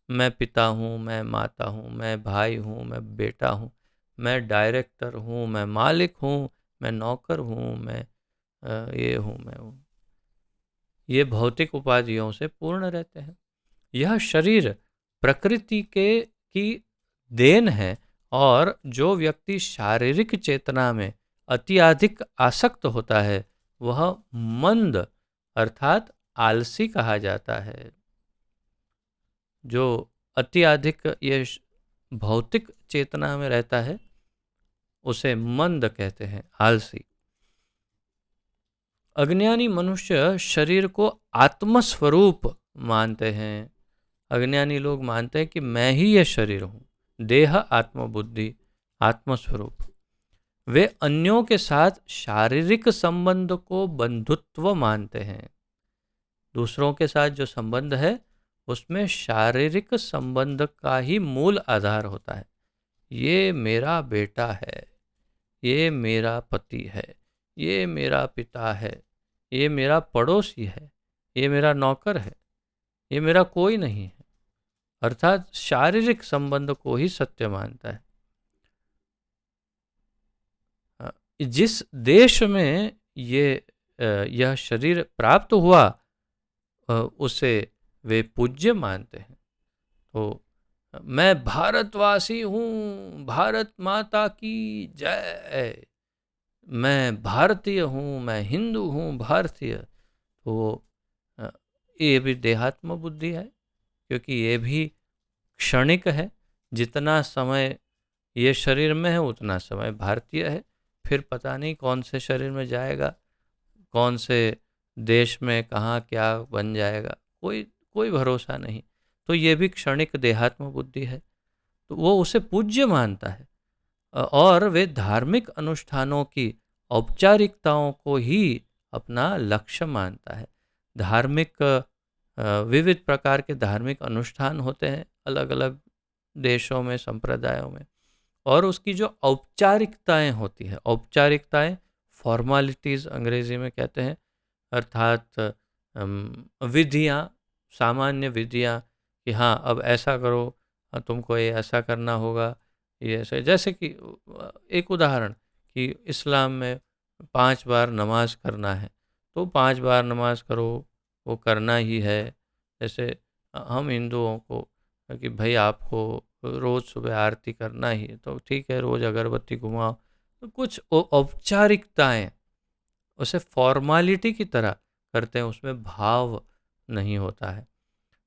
मैं पिता हूँ, मैं माता हूँ, मैं भाई हूँ, मैं बेटा हूँ, मैं डायरेक्टर हूँ, मैं मालिक हूँ, मैं नौकर हूँ, मैं ये हूँ, मैं हूँ। ये भौतिक उपाधियों से पूर्ण रहते हैं। यह शरीर प्रकृति के की देन है, और जो व्यक्ति शारीरिक चेतना में अत्यधिक आसक्त होता है वह मंद अर्थात आलसी कहा जाता है। जो अत्यधिक ये भौतिक चेतना में रहता है उसे मंद कहते हैं, आलसी। अज्ञानी मनुष्य शरीर को आत्मस्वरूप मानते हैं। अज्ञानी लोग मानते हैं कि मैं ही ये शरीर हूँ, देह आत्मबुद्धि आत्मस्वरूप। वे अन्यों के साथ शारीरिक संबंध को बंधुत्व मानते हैं। दूसरों के साथ जो संबंध है उसमें शारीरिक संबंध का ही मूल आधार होता है। ये मेरा बेटा है, ये मेरा पति है, ये मेरा पिता है, ये मेरा पड़ोसी है, ये मेरा नौकर है, ये मेरा कोई नहीं है। अर्थात शारीरिक संबंध को ही सत्य मानता है। जिस देश में यह शरीर प्राप्त हुआ उसे वे पूज्य मानते हैं। तो मैं भारतवासी हूँ, भारत माता की जय, मैं भारतीय हूँ, मैं हिंदू हूँ, भारतीय, तो अ, ये भी देहात्म बुद्धि है, क्योंकि ये भी क्षणिक है। जितना समय ये शरीर में है उतना समय भारतीय है, फिर पता नहीं कौन से शरीर में जाएगा, कौन से देश में कहाँ क्या बन जाएगा, कोई कोई भरोसा नहीं। तो ये भी क्षणिक देहात्म बुद्धि है, तो वो उसे पूज्य मानता है। और वे धार्मिक अनुष्ठानों की औपचारिकताओं को ही अपना लक्ष्य मानता है। धार्मिक विविध प्रकार के धार्मिक अनुष्ठान होते हैं अलग अलग देशों में, संप्रदायों में, और उसकी जो औपचारिकताएं होती है, औपचारिकताएं, फॉर्मालिटीज़ अंग्रेजी में कहते हैं, अर्थात विधियाँ, सामान्य विधियाँ, कि हाँ अब ऐसा करो, तुमको ये ऐसा करना होगा, ये ऐसे, जैसे कि एक उदाहरण, कि इस्लाम में 5 बार नमाज करना है, तो 5 बार नमाज करो, वो करना ही है। जैसे हम हिंदुओं को कि भाई आपको रोज़ सुबह आरती करना ही है, तो ठीक है, रोज़ अगरबत्ती घुमाओ, तो कुछ औपचारिकताएं उसे फॉर्मालिटी की तरह करते हैं, उसमें भाव नहीं होता है।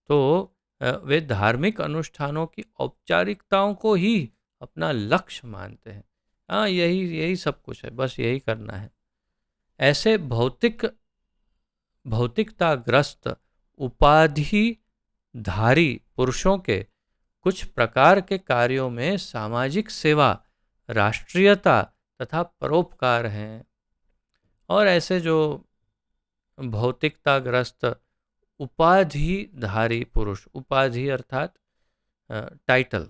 तो वे धार्मिक अनुष्ठानों की औपचारिकताओं को ही अपना लक्ष्य मानते हैं। हाँ, यही यही सब कुछ है, बस यही करना है। ऐसे भौतिकताग्रस्त उपाधिधारी पुरुषों के कुछ प्रकार के कार्यों में सामाजिक सेवा, राष्ट्रीयता तथा परोपकार हैं। और ऐसे जो भौतिकताग्रस्त उपाधिधारी पुरुष, उपाधि अर्थात टाइटल,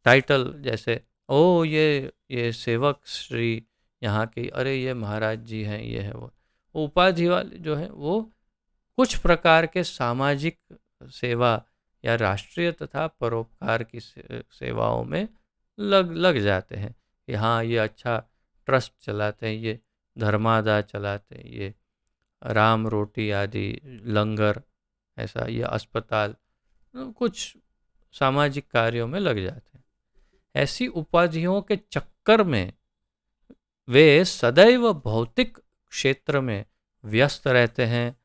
टाइटल जैसे, ओ ये सेवक श्री यहाँ के, अरे ये महाराज जी हैं, ये है वो उपाधि वाले जो हैं, वो कुछ प्रकार के सामाजिक सेवा या राष्ट्रीय तथा परोपकार की सेवाओं में लग लग जाते हैं, कि हाँ ये अच्छा ट्रस्ट चलाते हैं, ये धर्मादा चलाते हैं, ये राम रोटी आदि लंगर, ऐसा, ये अस्पताल, कुछ सामाजिक कार्यों में लग जाते हैं। ऐसी उपाधियों के चक्कर में वे सदैव भौतिक क्षेत्र में व्यस्त रहते हैं।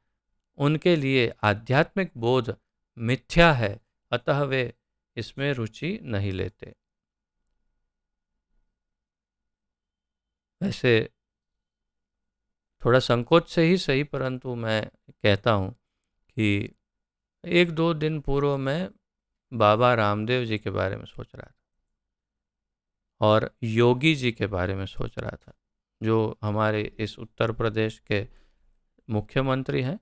उनके लिए आध्यात्मिक बोध मिथ्या है, अतः वे इसमें रुचि नहीं लेते। वैसे थोड़ा संकोच से ही सही, परंतु मैं कहता हूँ कि 1-2 दिन पूर्व मैं बाबा रामदेव जी के बारे में सोच रहा था, और योगी जी के बारे में सोच रहा था, जो हमारे इस उत्तर प्रदेश के मुख्यमंत्री हैं।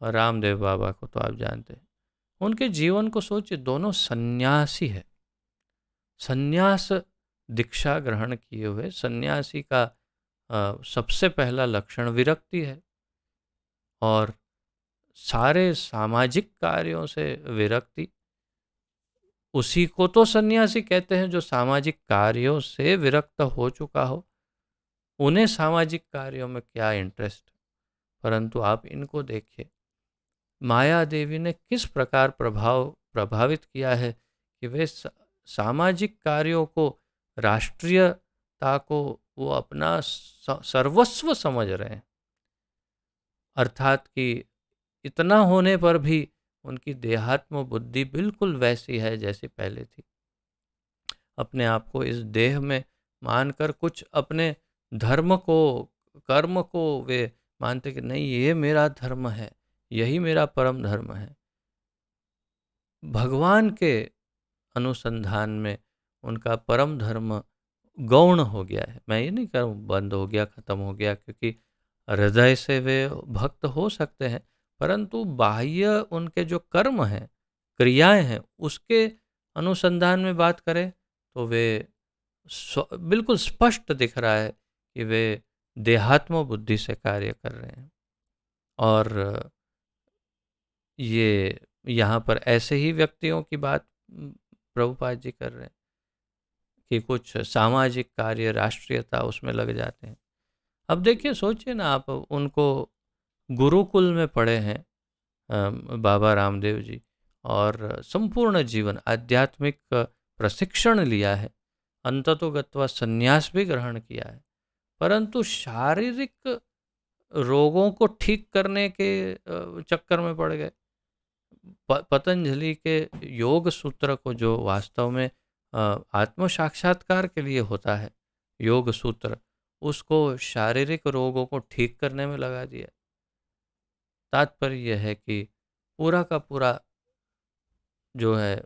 और रामदेव बाबा को तो आप जानते हैं, उनके जीवन को सोचिए, दोनों सन्यासी है, सन्यास दीक्षा ग्रहण किए हुए सन्यासी का सबसे पहला लक्षण विरक्ति है, और सारे सामाजिक कार्यों से विरक्ति। उसी को तो सन्यासी कहते हैं जो सामाजिक कार्यों से विरक्त हो चुका हो। उन्हें सामाजिक कार्यों में क्या इंटरेस्ट। परंतु आप इनको देखिए, माया देवी ने किस प्रकार प्रभावित किया है, कि वे सामाजिक कार्यों को, राष्ट्रीयता को वो अपना सर्वस्व समझ रहे हैं। अर्थात कि इतना होने पर भी उनकी देहात्म बुद्धि बिल्कुल वैसी है जैसी पहले थी। अपने आप को इस देह में मानकर कुछ अपने धर्म को, कर्म को वे मानते कि नहीं, ये मेरा धर्म है, यही मेरा परम धर्म है। भगवान के अनुसंधान में उनका परम धर्म गौण हो गया है। मैं ये नहीं कह रहा हूँ बंद हो गया, खत्म हो गया, क्योंकि हृदय से वे भक्त हो सकते हैं, परंतु बाह्य उनके जो कर्म हैं, क्रियाएं हैं, उसके अनुसंधान में बात करें तो वे बिल्कुल स्पष्ट दिख रहा है कि वे देहात्म बुद्धि से कार्य कर रहे हैं। और ये यहाँ पर ऐसे ही व्यक्तियों की बात प्रभुपाद जी कर रहे हैं, कि कुछ सामाजिक कार्य, राष्ट्रीयता, उसमें लग जाते हैं। अब देखिए, सोचिए ना आप, उनको गुरुकुल में पढ़े हैं बाबा रामदेव जी, और संपूर्ण जीवन आध्यात्मिक प्रशिक्षण लिया है, अंततोगत्वा संन्यास भी ग्रहण किया है, परंतु शारीरिक रोगों को ठीक करने के चक्कर में पड़ गए। पतंजलि के योग सूत्र को, जो वास्तव में आत्म साक्षात्कार के लिए होता है, योग सूत्र, उसको शारीरिक रोगों को ठीक करने में लगा दिया। तात्पर्य यह है कि पूरा का पूरा जो है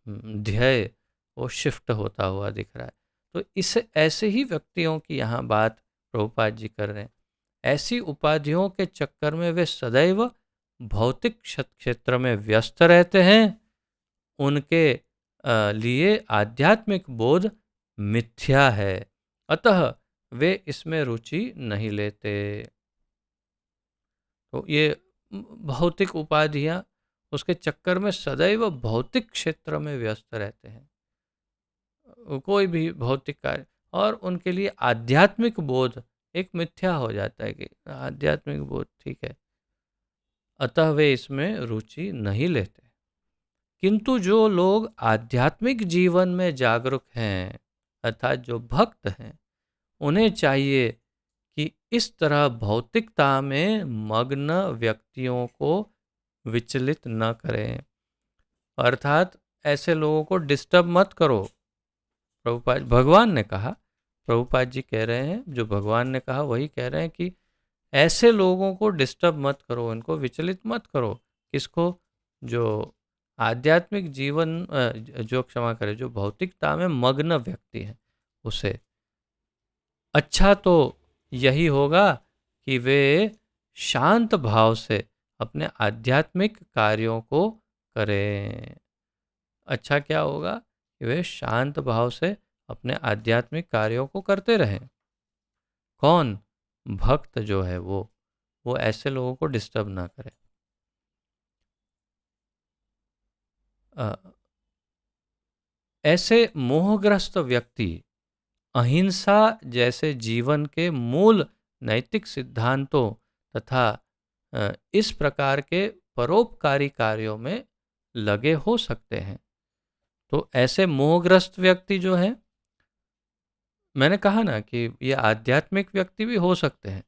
ध्येय वो शिफ्ट होता हुआ दिख रहा है। तो इस ऐसे ही व्यक्तियों की यहाँ बात प्रभुपाद जी कर रहे हैं। ऐसी उपाधियों के चक्कर में वे सदैव भौतिक क्षेत्र में व्यस्त रहते हैं। उनके लिए आध्यात्मिक बोध मिथ्या है, अतः वे इसमें रुचि नहीं लेते। तो ये भौतिक उपाधियां, उसके चक्कर में सदैव भौतिक क्षेत्र में व्यस्त रहते हैं, कोई भी भौतिक कार्य, और उनके लिए आध्यात्मिक बोध एक मिथ्या हो जाता है कि आध्यात्मिक बोध ठीक है, अतः वे इसमें रुचि नहीं लेते। किंतु जो लोग आध्यात्मिक जीवन में जागरूक हैं, अर्थात जो भक्त हैं, उन्हें चाहिए कि इस तरह भौतिकता में मग्न व्यक्तियों को विचलित न करें, अर्थात ऐसे लोगों को डिस्टर्ब मत करो। प्रभुपाद भगवान ने कहा, प्रभुपाद जी कह रहे हैं, जो भगवान ने कहा वही कह रहे हैं कि ऐसे लोगों को डिस्टर्ब मत करो, उनको विचलित मत करो। किसको? जो आध्यात्मिक जीवन जो क्षमा करे, जो भौतिकता में मग्न व्यक्ति है, उसे। अच्छा तो यही होगा कि वे शांत भाव से अपने आध्यात्मिक कार्यों को करें। अच्छा क्या होगा कि वे शांत भाव से अपने आध्यात्मिक कार्यों को करते रहें। कौन? भक्त जो है वो ऐसे लोगों को डिस्टर्ब ना करे। ऐसे मोहग्रस्त व्यक्ति अहिंसा जैसे जीवन के मूल नैतिक सिद्धांतों तथा इस प्रकार के परोपकारी कार्यों में लगे हो सकते हैं। तो ऐसे मोहग्रस्त व्यक्ति जो हैं, मैंने कहा ना कि ये आध्यात्मिक व्यक्ति भी हो सकते हैं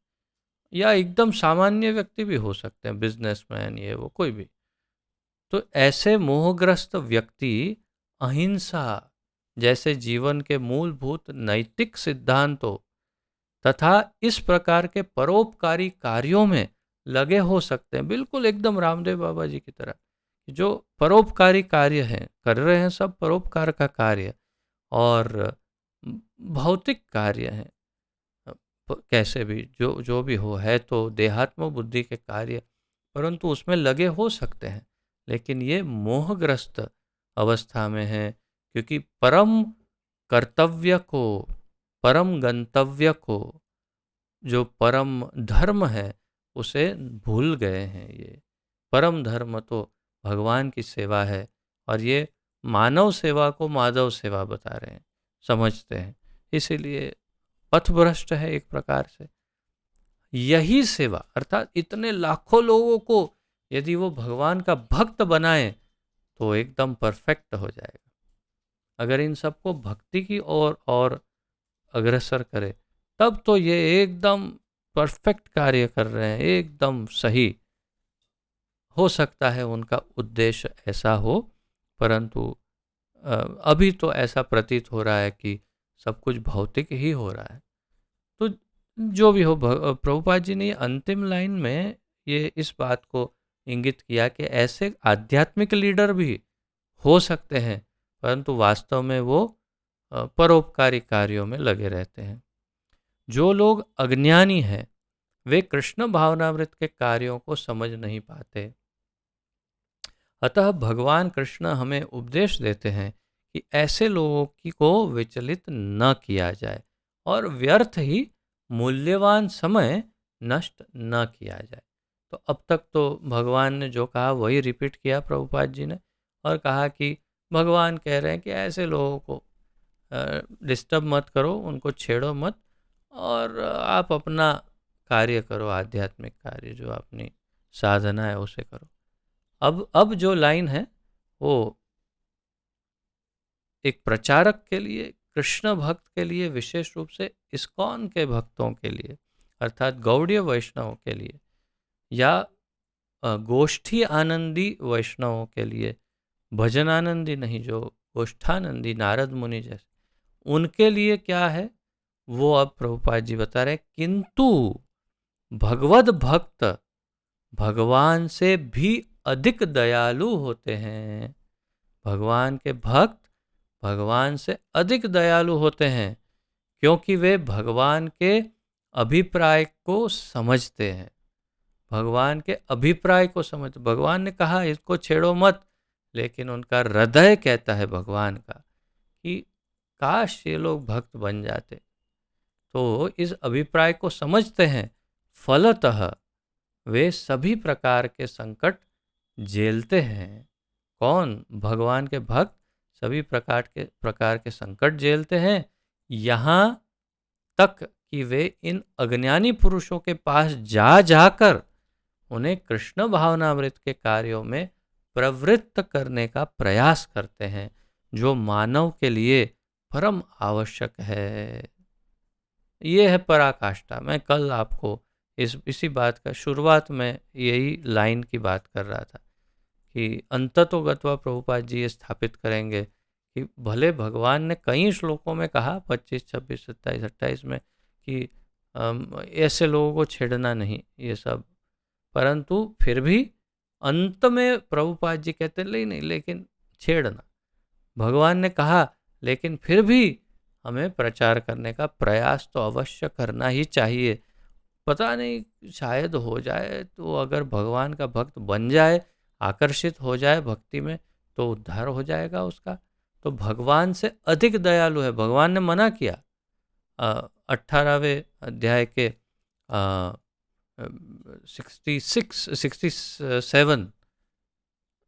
या एकदम सामान्य व्यक्ति भी हो सकते हैं, बिजनेसमैन, ये वो कोई भी। तो ऐसे मोहग्रस्त व्यक्ति अहिंसा जैसे जीवन के मूलभूत नैतिक सिद्धांतों तथा इस प्रकार के परोपकारी कार्यों में लगे हो सकते हैं, बिल्कुल एकदम रामदेव बाबा जी की तरह। जो परोपकारी कार्य हैं, कर रहे हैं, सब परोपकार का कार्य और भौतिक कार्य हैं, कैसे भी जो भी हो, है तो देहात्म बुद्धि के कार्य, परंतु उसमें लगे हो सकते हैं, लेकिन ये मोहग्रस्त अवस्था में है, क्योंकि परम कर्तव्य को, परम गंतव्य को, जो परम धर्म है, उसे भूल गए हैं। ये परम धर्म तो भगवान की सेवा है, और ये मानव सेवा को माधव सेवा बता रहे हैं, समझते हैं, इसीलिए पथभ्रष्ट है एक प्रकार से। यही सेवा, अर्थात इतने लाखों लोगों को यदि वो भगवान का भक्त बनाए तो एकदम परफेक्ट हो जाएगा। अगर इन सबको भक्ति की ओर और अग्रसर करे, तब तो ये एकदम परफेक्ट कार्य कर रहे हैं, एकदम सही। हो सकता है उनका उद्देश्य ऐसा हो, परंतु अभी तो ऐसा प्रतीत हो रहा है कि सब कुछ भौतिक ही हो रहा है। तो जो भी हो, प्रभुपाद जी ने अंतिम लाइन में ये इस बात को इंगित किया कि ऐसे आध्यात्मिक लीडर भी हो सकते हैं, परंतु वास्तव में वो परोपकारी कार्यों में लगे रहते हैं। जो लोग अज्ञानी हैं, वे कृष्ण भावनामृत के कार्यों को समझ नहीं पाते। अतः भगवान कृष्ण हमें उपदेश देते हैं कि ऐसे लोगों को विचलित न किया जाए और व्यर्थ ही मूल्यवान समय नष्ट न किया जाए। तो अब तक तो भगवान ने जो कहा वही रिपीट किया प्रभुपाद जी ने, और कहा कि भगवान कह रहे हैं कि ऐसे लोगों को डिस्टर्ब मत करो, उनको छेड़ो मत, और आप अपना कार्य करो, आध्यात्मिक कार्य जो अपनी साधना है उसे करो। अब जो लाइन है वो एक प्रचारक के लिए कृष्ण भक्त के लिए, विशेष रूप से इस्कॉन के भक्तों के लिए, अर्थात गौड़ीय वैष्णवों के लिए, या गोष्ठी आनंदी वैष्णवों के लिए, भजन आनंदी नहीं, जो गोष्ठानंदी नारद मुनि जैसे, उनके लिए क्या है वो अब प्रभुपाद जी बता रहे हैं। किंतु भगवद भक्त भगवान से भी अधिक दयालु होते हैं। भगवान के भक्त भगवान से अधिक दयालु होते हैं, क्योंकि वे भगवान के अभिप्राय को समझते हैं। भगवान के अभिप्राय को समझ, भगवान ने कहा इसको छेड़ो मत, लेकिन उनका हृदय कहता है भगवान का कि काश ये लोग भक्त बन जाते। तो इस अभिप्राय को समझते हैं, फलतः वे सभी प्रकार के संकट झेलते हैं। कौन? भगवान के भक्त सभी प्रकार के संकट झेलते हैं, यहाँ तक कि वे इन अज्ञानी पुरुषों के पास जा जाकर उन्हें कृष्ण भावनामृत के कार्यों में प्रवृत्त करने का प्रयास करते हैं, जो मानव के लिए परम आवश्यक है। ये है पराकाष्ठा। मैं कल आपको इसी बात का शुरुआत में यही लाइन की बात कर रहा था कि अंततोगत्वा प्रभुपाद जी ये स्थापित करेंगे कि भले भगवान ने कई श्लोकों में कहा 25, 26, 27, 28 में कि ऐसे लोगों को छेड़ना नहीं ये सब, परंतु फिर भी अंत में प्रभुपाद जी कहते नहीं, लेकिन छेड़ना भगवान ने कहा, लेकिन फिर भी हमें प्रचार करने का प्रयास तो अवश्य करना ही चाहिए। पता नहीं शायद हो जाए, तो अगर भगवान का भक्त बन जाए, आकर्षित हो जाए भक्ति में, तो उद्धार हो जाएगा उसका। तो भगवान से अधिक दयालु है। भगवान ने मना किया 18वें अध्याय के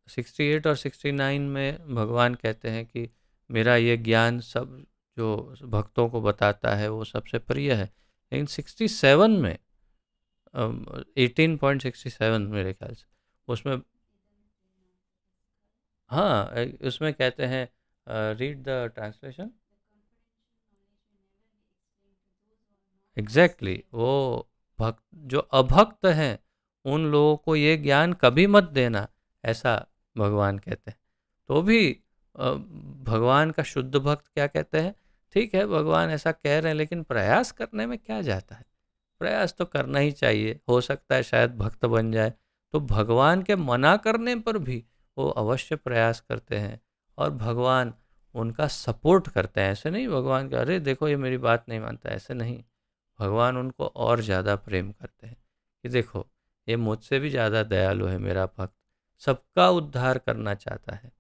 68 और 69 में भगवान कहते हैं कि मेरा ये ज्ञान सब जो भक्तों को बताता है वो सबसे प्रिय है। लेकिन 67 में 18.67 मेरे ख्याल से उसमें, हाँ उसमें कहते हैं, रीड द ट्रांसलेशन। एग्जैक्टली वो भक्त जो अभक्त हैं उन लोगों को ये ज्ञान कभी मत देना, ऐसा भगवान कहते हैं। तो भी भगवान का शुद्ध भक्त क्या कहते हैं, ठीक है भगवान ऐसा कह रहे हैं, लेकिन प्रयास करने में क्या जाता है, प्रयास तो करना ही चाहिए, हो सकता है शायद भक्त बन जाए। तो भगवान के मना करने पर भी वो अवश्य प्रयास करते हैं, और भगवान उनका सपोर्ट करते हैं। ऐसे नहीं भगवान का अरे देखो ये मेरी बात नहीं मानता, ऐसे नहीं। भगवान उनको और ज़्यादा प्रेम करते हैं कि देखो ये मुझसे भी ज़्यादा दयालु है मेरा भक्त, सबका उद्धार करना चाहता है।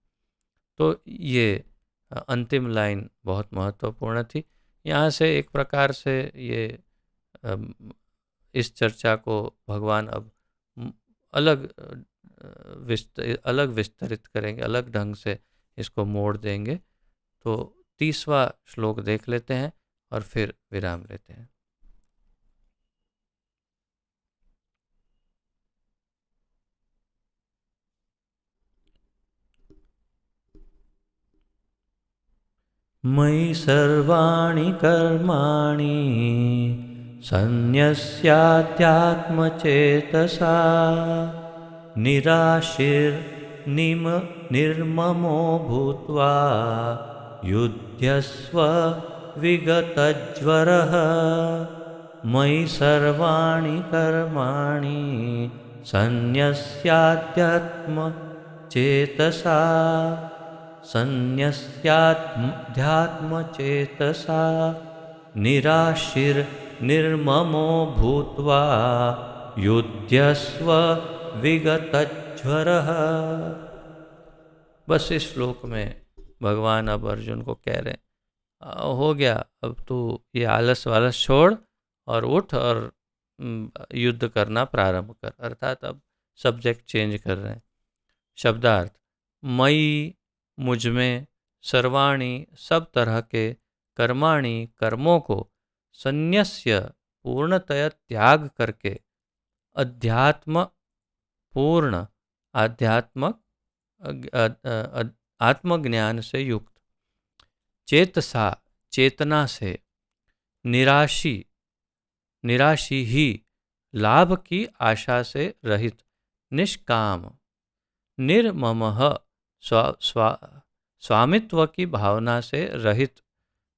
तो ये अंतिम लाइन बहुत महत्वपूर्ण थी। यहाँ से एक प्रकार से ये इस चर्चा को भगवान अब अलग अलग विस्तरित करेंगे, अलग ढंग से इसको मोड़ देंगे। तो 30वां श्लोक देख लेते हैं और फिर विराम लेते हैं। मयि सर्वाणि कर्माणि सन्न्यस्याध्यात्मचेतसा निर्ममो भूत्वा युध्यस्व विगतज्वरः। मयि सर्वाणि कर्माणि सन्न्यस्याध्यात्मचेतसा सन्न्यस्याध्यात्मचेतसा निर्ममो भूत्वा युध्यस्व विगतज्वरः। बस इस श्लोक में भगवान अब अर्जुन को कह रहे हैं हो गया, अब तू ये आलस वालस छोड़ और उठ और युद्ध करना प्रारंभ कर। अर्थात अब सब्जेक्ट चेंज कर रहे हैं। शब्दार्थ, मयि मुझ में, सर्वाणी सब तरह के, कर्माणि कर्मों को, संन्यस्य पूर्णतया त्याग करके, अध्यात्म पूर्ण आध्यात्मक आत्मज्ञान से युक्त, चेतसा चेतना से, निराशी ही, लाभ की आशा से रहित, निष्काम, निर्ममः, स्वामित्व की भावना से रहित,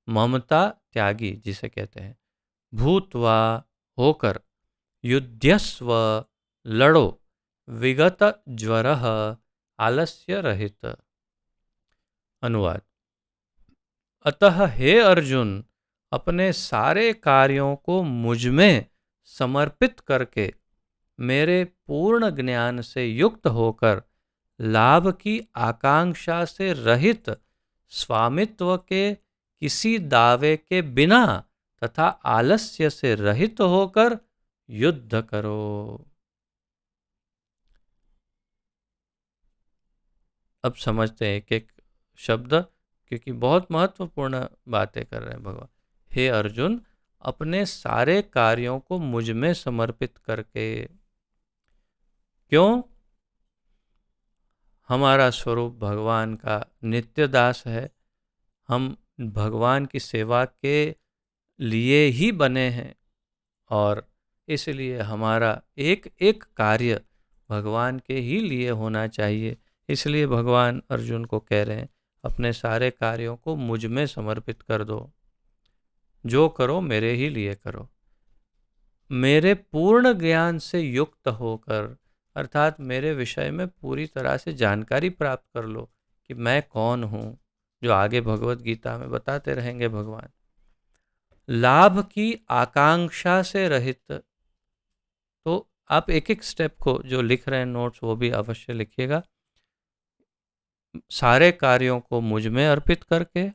ममता त्यागी जिसे कहते हैं, भूत्वा होकर, युध्यस्व लड़ो, विगत ज्वरः आलस्य रहित। अनुवाद। अतः हे अर्जुन, अपने सारे कार्यों को मुझ में समर्पित करके मेरे पूर्ण ज्ञान से युक्त होकर लाभ की आकांक्षा से रहित, स्वामित्व के किसी दावे के बिना तथा आलस्य से रहित होकर युद्ध करो। अब समझते हैं एक एक शब्द, क्योंकि बहुत महत्वपूर्ण बातें कर रहे हैं भगवान। हे अर्जुन, अपने सारे कार्यों को मुझ में समर्पित करके। क्यों? हमारा स्वरूप भगवान का नित्य दास है। हम भगवान की सेवा के लिए ही बने हैं और इसलिए हमारा एक एक कार्य भगवान के ही लिए होना चाहिए। इसलिए भगवान अर्जुन को कह रहे हैं, अपने सारे कार्यों को मुझ में समर्पित कर दो, जो करो मेरे ही लिए करो। मेरे पूर्ण ज्ञान से युक्त होकर, अर्थात मेरे विषय में पूरी तरह से जानकारी प्राप्त कर लो कि मैं कौन हूँ, जो आगे भगवत गीता में बताते रहेंगे भगवान। लाभ की आकांक्षा से रहित, तो आप एक एक स्टेप को जो लिख रहे हैं नोट्स वो भी अवश्य लिखिएगा। सारे कार्यों को मुझ में अर्पित करके,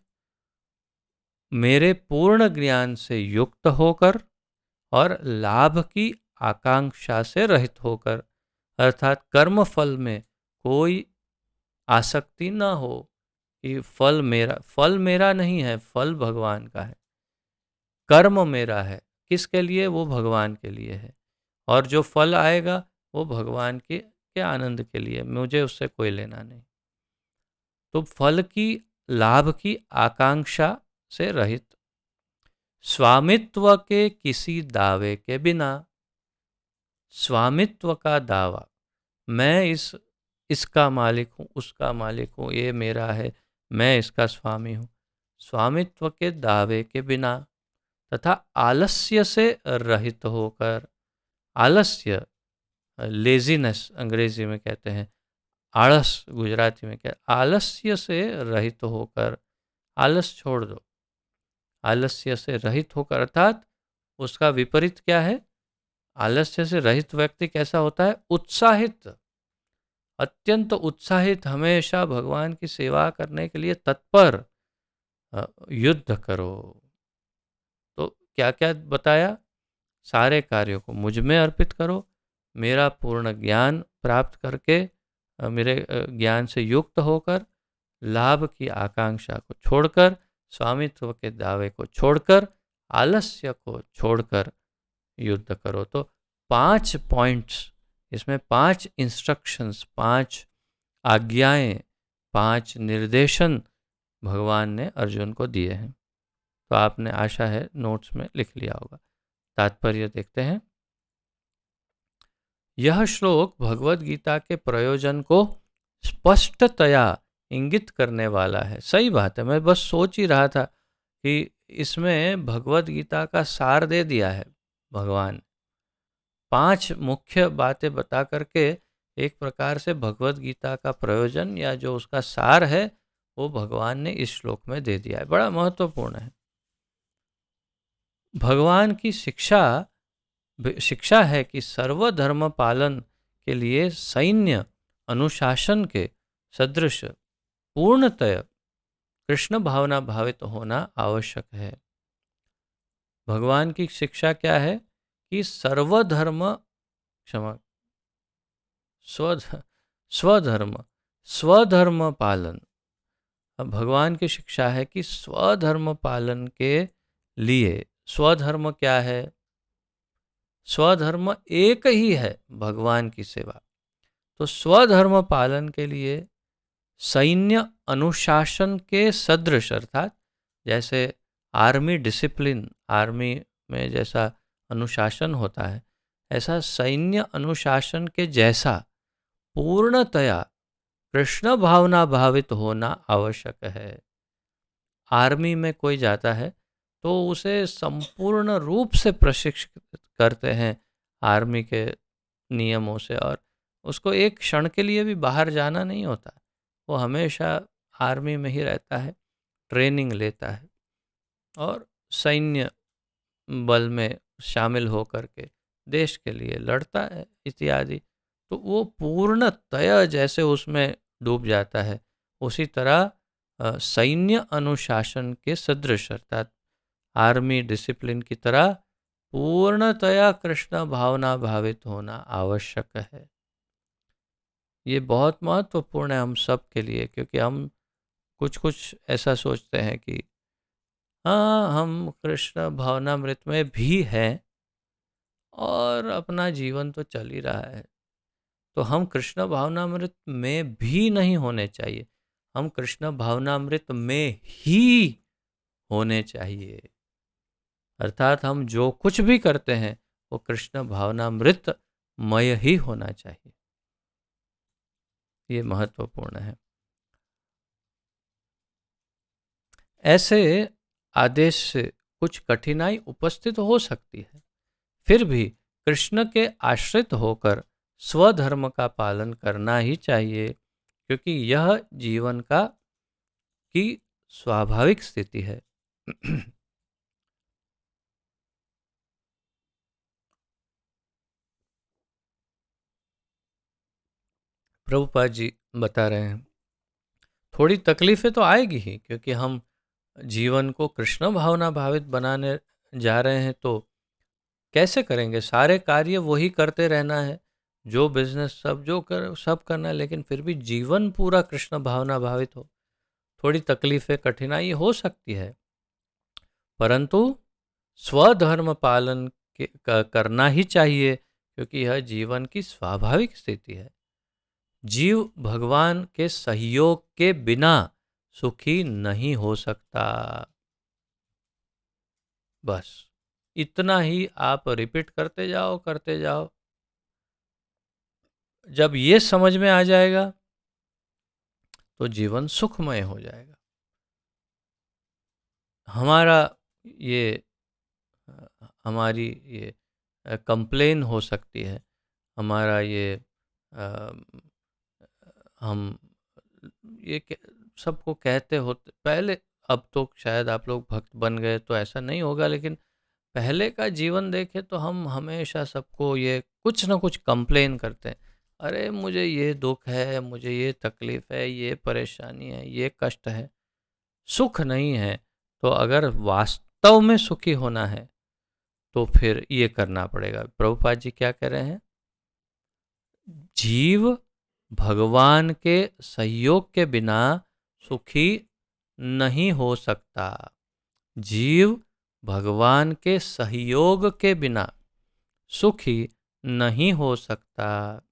मेरे पूर्ण ज्ञान से युक्त होकर और लाभ की आकांक्षा से रहित होकर, अर्थात कर्म फल में कोई आसक्ति न हो कि फल मेरा नहीं है, फल भगवान का है। कर्म मेरा है, किसके लिए? वो भगवान के लिए है, और जो फल आएगा वो भगवान के आनंद के लिए, मुझे उससे कोई लेना नहीं। तो फल की, लाभ की आकांक्षा से रहित, स्वामित्व के किसी दावे के बिना। स्वामित्व का दावा, मैं इसका मालिक हूँ, उसका मालिक हूँ, ये मेरा है, मैं इसका स्वामी हूँ, स्वामित्व के दावे के बिना तथा आलस्य से रहित होकर। आलस्य, लेजीनेस अंग्रेजी में कहते हैं, आलस गुजराती में क्या, आलस्य से रहित होकर। आलस छोड़ दो, आलस्य से रहित होकर, अर्थात उसका विपरीत क्या है? आलस्य से रहित व्यक्ति कैसा होता है? उत्साहित, अत्यंत उत्साहित, हमेशा भगवान की सेवा करने के लिए तत्पर। युद्ध करो। तो क्या क्या बताया? सारे कार्यों को मुझ में अर्पित करो, मेरा पूर्ण ज्ञान प्राप्त करके, मेरे ज्ञान से युक्त होकर, लाभ की आकांक्षा को छोड़कर, स्वामित्व के दावे को छोड़कर, आलस्य को छोड़कर युद्ध करो। तो 5 पॉइंट्स, इसमें 5 इंस्ट्रक्शंस, 5 आज्ञाएं, 5 निर्देशन भगवान ने अर्जुन को दिए हैं। तो आपने, आशा है, नोट्स में लिख लिया होगा। तात्पर्य देखते हैं। यह श्लोक भगवत गीता के प्रयोजन को स्पष्टतया इंगित करने वाला है। सही बात है, मैं बस सोच ही रहा था कि इसमें भगवत गीता का सार दे दिया है भगवान। 5 मुख्य बातें बता करके एक प्रकार से भगवत गीता का प्रयोजन या जो उसका सार है वो भगवान ने इस श्लोक में दे दिया है। बड़ा महत्वपूर्ण है। भगवान की शिक्षा है कि सर्वधर्म पालन के लिए सैन्य अनुशासन के सदृश पूर्णतः कृष्ण भावना भावित होना आवश्यक है। भगवान की शिक्षा क्या है? कि सर्वधर्म, क्षमा, स्वधर्म पालन। अब भगवान की शिक्षा है कि स्वधर्म पालन के लिए, स्वधर्म क्या है? स्वधर्म एक ही है, भगवान की सेवा। तो स्वधर्म पालन के लिए सैन्य अनुशासन के सदृश, अर्थात जैसे आर्मी डिसिप्लिन, आर्मी में जैसा अनुशासन होता है, ऐसा सैन्य अनुशासन के जैसा पूर्णतया कृष्ण भावना भावित होना आवश्यक है। आर्मी में कोई जाता है तो उसे संपूर्ण रूप से प्रशिक्षित करते हैं आर्मी के नियमों से, और उसको एक क्षण के लिए भी बाहर जाना नहीं होता। वो हमेशा आर्मी में ही रहता है, ट्रेनिंग लेता है और सैन्य बल में शामिल होकर के देश के लिए लड़ता है इत्यादि। तो वो पूर्णतया जैसे उसमें डूब जाता है, उसी तरह सैन्य अनुशासन के सदृश अर्थात आर्मी डिसिप्लिन की तरह पूर्णतया कृष्ण भावना भावित होना आवश्यक है। ये बहुत महत्वपूर्ण है हम सब के लिए, क्योंकि हम कुछ कुछ ऐसा सोचते हैं कि हाँ, हम कृष्ण भावनामृत में भी हैं और अपना जीवन तो चल ही रहा है। तो हम कृष्ण भावनामृत में भी नहीं होने चाहिए, हम कृष्ण भावनामृत में ही होने चाहिए। अर्थात हम जो कुछ भी करते हैं वो कृष्ण भावनामृत मय ही होना चाहिए। ये महत्वपूर्ण है। ऐसे आदेश से कुछ कठिनाई उपस्थित हो सकती है, फिर भी कृष्ण के आश्रित होकर स्वधर्म का पालन करना ही चाहिए, क्योंकि यह जीवन का की स्वाभाविक स्थिति है। प्रभुपाद जी बता रहे हैं, थोड़ी तकलीफें तो आएगी ही, क्योंकि हम जीवन को कृष्ण भावना भावित बनाने जा रहे हैं। तो कैसे करेंगे? सारे कार्य वही करते रहना है, जो बिजनेस सब जो कर सब करना है, लेकिन फिर भी जीवन पूरा कृष्ण भावना भावित हो। थोड़ी तकलीफें, कठिनाई हो सकती है, परंतु स्वधर्म पालन करना ही चाहिए, क्योंकि यह जीवन की स्वाभाविक स्थिति है। जीव भगवान के सहयोग के बिना सुखी नहीं हो सकता। बस इतना ही आप रिपीट करते जाओ, करते जाओ। जब ये समझ में आ जाएगा तो जीवन सुखमय हो जाएगा। हमारा ये हमारी ये कंप्लेन हो सकती है, हमारा ये हम ये सबको कहते होते पहले। अब तो शायद आप लोग भक्त बन गए तो ऐसा नहीं होगा, लेकिन पहले का जीवन देखे तो हम हमेशा सबको ये कुछ ना कुछ कंप्लेन करते हैं। अरे मुझे ये दुख है, मुझे ये तकलीफ है, ये परेशानी है, ये कष्ट है, सुख नहीं है। तो अगर वास्तव में सुखी होना है तो फिर ये करना पड़ेगा। प्रभुपाद जी क्या कह रहे हैं? जीव भगवान के सहयोग के बिना सुखी नहीं हो सकता। जीव भगवान के सहयोग के बिना सुखी नहीं हो सकता,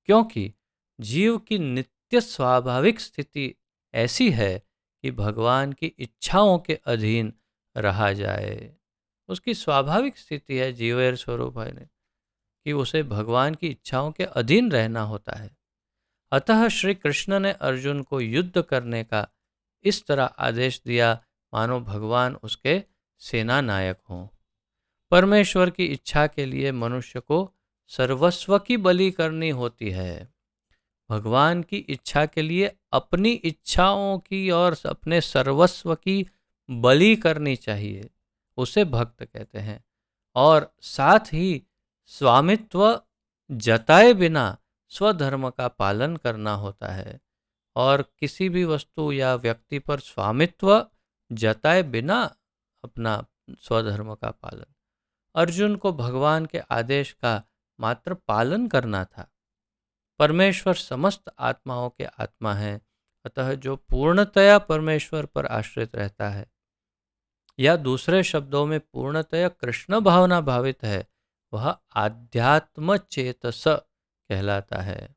क्योंकि जीव की नित्य स्वाभाविक स्थिति ऐसी है कि भगवान की इच्छाओं के अधीन रहा जाए। उसकी स्वाभाविक स्थिति है जीवेर स्वरूप है ने, कि उसे भगवान की इच्छाओं के अधीन रहना होता है। अतः श्री कृष्ण ने अर्जुन को युद्ध करने का इस तरह आदेश दिया मानो भगवान उसके सेना नायक हों। परमेश्वर की इच्छा के लिए मनुष्य को सर्वस्व की बलि करनी होती है। भगवान की इच्छा के लिए अपनी इच्छाओं की और अपने सर्वस्व की बलि करनी चाहिए, उसे भक्त कहते हैं। और साथ ही स्वामित्व जताए बिना स्वधर्म का पालन करना होता है, और किसी भी वस्तु या व्यक्ति पर स्वामित्व जताए बिना अपना स्वधर्म का पालन। अर्जुन को भगवान के आदेश का मात्र पालन करना था। परमेश्वर समस्त आत्माओं के आत्मा है, अतः जो पूर्णतया परमेश्वर पर आश्रित रहता है, या दूसरे शब्दों में पूर्णतया कृष्ण भावना भावित है, वह आध्यात्म चेतस कहलाता है।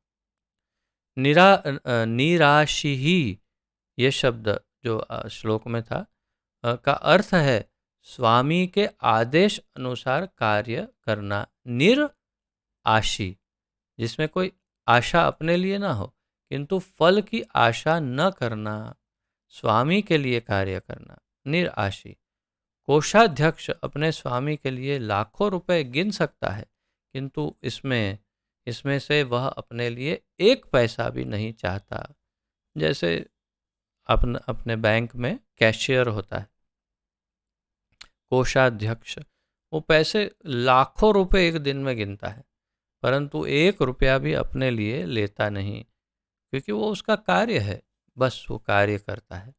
निराशी ही ये शब्द जो श्लोक में था, का अर्थ है स्वामी के आदेश अनुसार कार्य करना, निराशी, जिसमें कोई आशा अपने लिए ना हो किंतु फल की आशा न करना, स्वामी के लिए कार्य करना, निराशी। कोषाध्यक्ष अपने स्वामी के लिए लाखों रुपए गिन सकता है किंतु इसमें इसमें से वह अपने लिए एक पैसा भी नहीं चाहता। जैसे अपने बैंक में कैशियर होता है, कोषाध्यक्ष, वो पैसे लाखों रुपए एक दिन में गिनता है परंतु एक रुपया भी अपने लिए लेता नहीं, क्योंकि वो उसका कार्य है, बस वो कार्य करता है।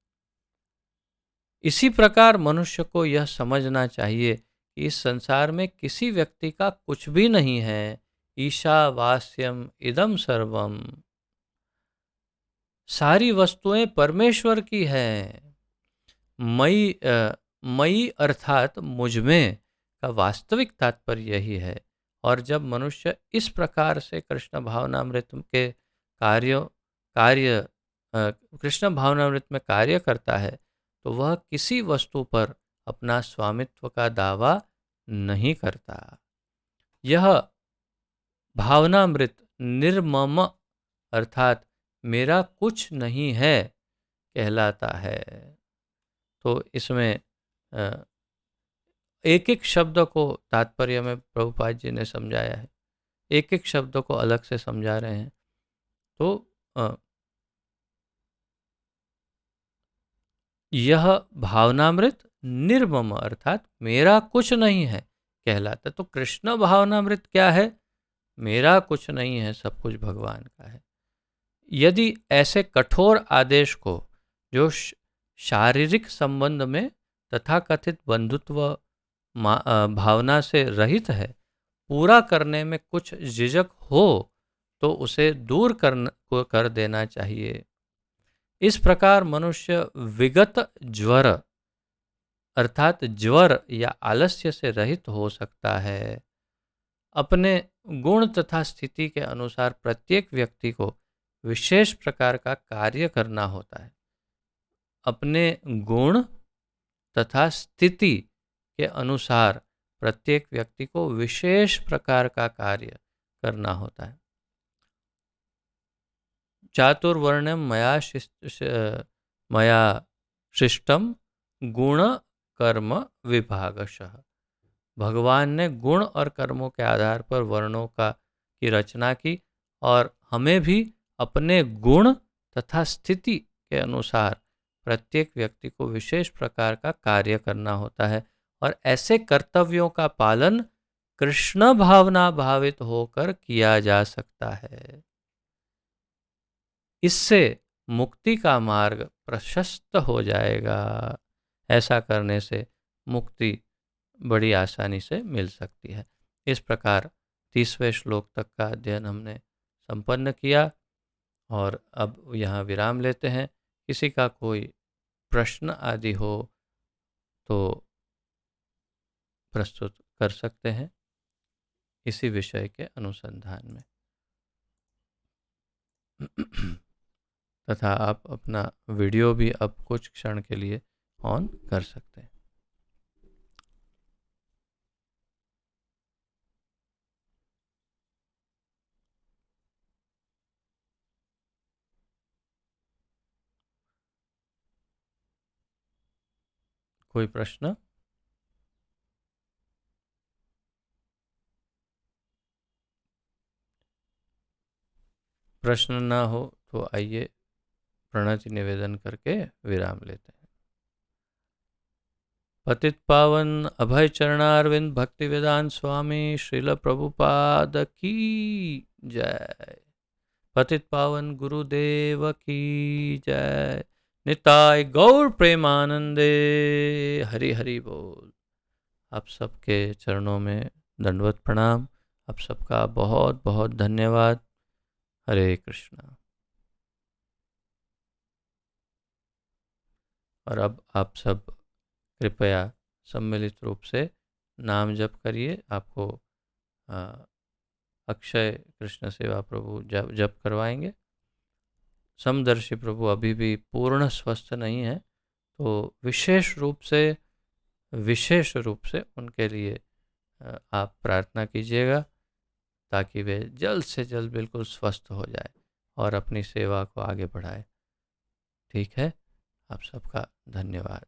इसी प्रकार मनुष्य को यह समझना चाहिए कि इस संसार में किसी व्यक्ति का कुछ भी नहीं है। ईशावास्यम इदम सर्वम, सारी वस्तुएं परमेश्वर की हैं। मई अर्थात मुझमें का वास्तविक तात्पर्य यही है। और जब मनुष्य इस प्रकार से कृष्ण भावनामृत के कार्य कृष्ण भावनामृत में कार्य करता है तो वह किसी वस्तु पर अपना स्वामित्व का दावा नहीं करता। यह भावनामृत निर्मम अर्थात मेरा कुछ नहीं है कहलाता है। तो इसमें एक एक शब्द को तात्पर्य में प्रभुपाद जी ने समझाया है, एक एक शब्द को अलग से समझा रहे हैं। तो यह भावनामृत निर्मम अर्थात मेरा कुछ नहीं है कहलाता। तो कृष्ण भावनामृत क्या है? मेरा कुछ नहीं है, सब कुछ भगवान का है। यदि ऐसे कठोर आदेश को जो शारीरिक संबंध में तथाकथित बंधुत्व भावना से रहित है पूरा करने में कुछ झिझक हो तो उसे दूर कर देना चाहिए। इस प्रकार मनुष्य विगत ज्वर अर्थात ज्वर या आलस्य से रहित हो सकता है। अपने गुण तथा स्थिति के अनुसार प्रत्येक व्यक्ति को विशेष प्रकार का कार्य करना होता है। अपने गुण तथा स्थिति के अनुसार प्रत्येक व्यक्ति को विशेष प्रकार का कार्य करना होता है। चातुर्वर्ण्यम मया शिष्टम गुण कर्म विभागशः। भगवान ने गुण और कर्मों के आधार पर वर्णों की रचना की और हमें भी अपने गुण तथा स्थिति के अनुसार प्रत्येक व्यक्ति को विशेष प्रकार का कार्य करना होता है और ऐसे कर्तव्यों का पालन कृष्ण भावना भावित होकर किया जा सकता है। इससे मुक्ति का मार्ग प्रशस्त हो जाएगा। ऐसा करने से मुक्ति बड़ी आसानी से मिल सकती है। इस प्रकार 30वें श्लोक तक का अध्ययन हमने संपन्न किया और अब यहाँ विराम लेते हैं। किसी का कोई प्रश्न आदि हो तो प्रस्तुत कर सकते हैं इसी विषय के अनुसंधान में। तथा आप अपना वीडियो भी अब कुछ क्षण के लिए ऑन कर सकते हैं। कोई प्रश्न? प्रश्न ना हो तो आइए प्रणति निवेदन करके विराम लेते हैं। पतित पावन अभय चरणारविंद भक्ति वेदांत स्वामी श्रील प्रभुपाद की जय। पतित पावन गुरुदेव की जय। निताय गौर प्रेमानंदे। हरि हरि बोल। आप सबके चरणों में दंडवत प्रणाम। आप सबका बहुत बहुत धन्यवाद। हरे कृष्णा। और अब आप सब कृपया सम्मिलित रूप से नाम जप करिए। आपको अक्षय कृष्ण सेवा प्रभु जप करवाएंगे। समदर्शी प्रभु अभी भी पूर्ण स्वस्थ नहीं है तो विशेष रूप से उनके लिए आप प्रार्थना कीजिएगा, ताकि वे जल्द से जल्द बिल्कुल स्वस्थ हो जाए और अपनी सेवा को आगे बढ़ाए। ठीक है, आप सबका धन्यवाद।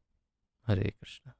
हरे कृष्णा।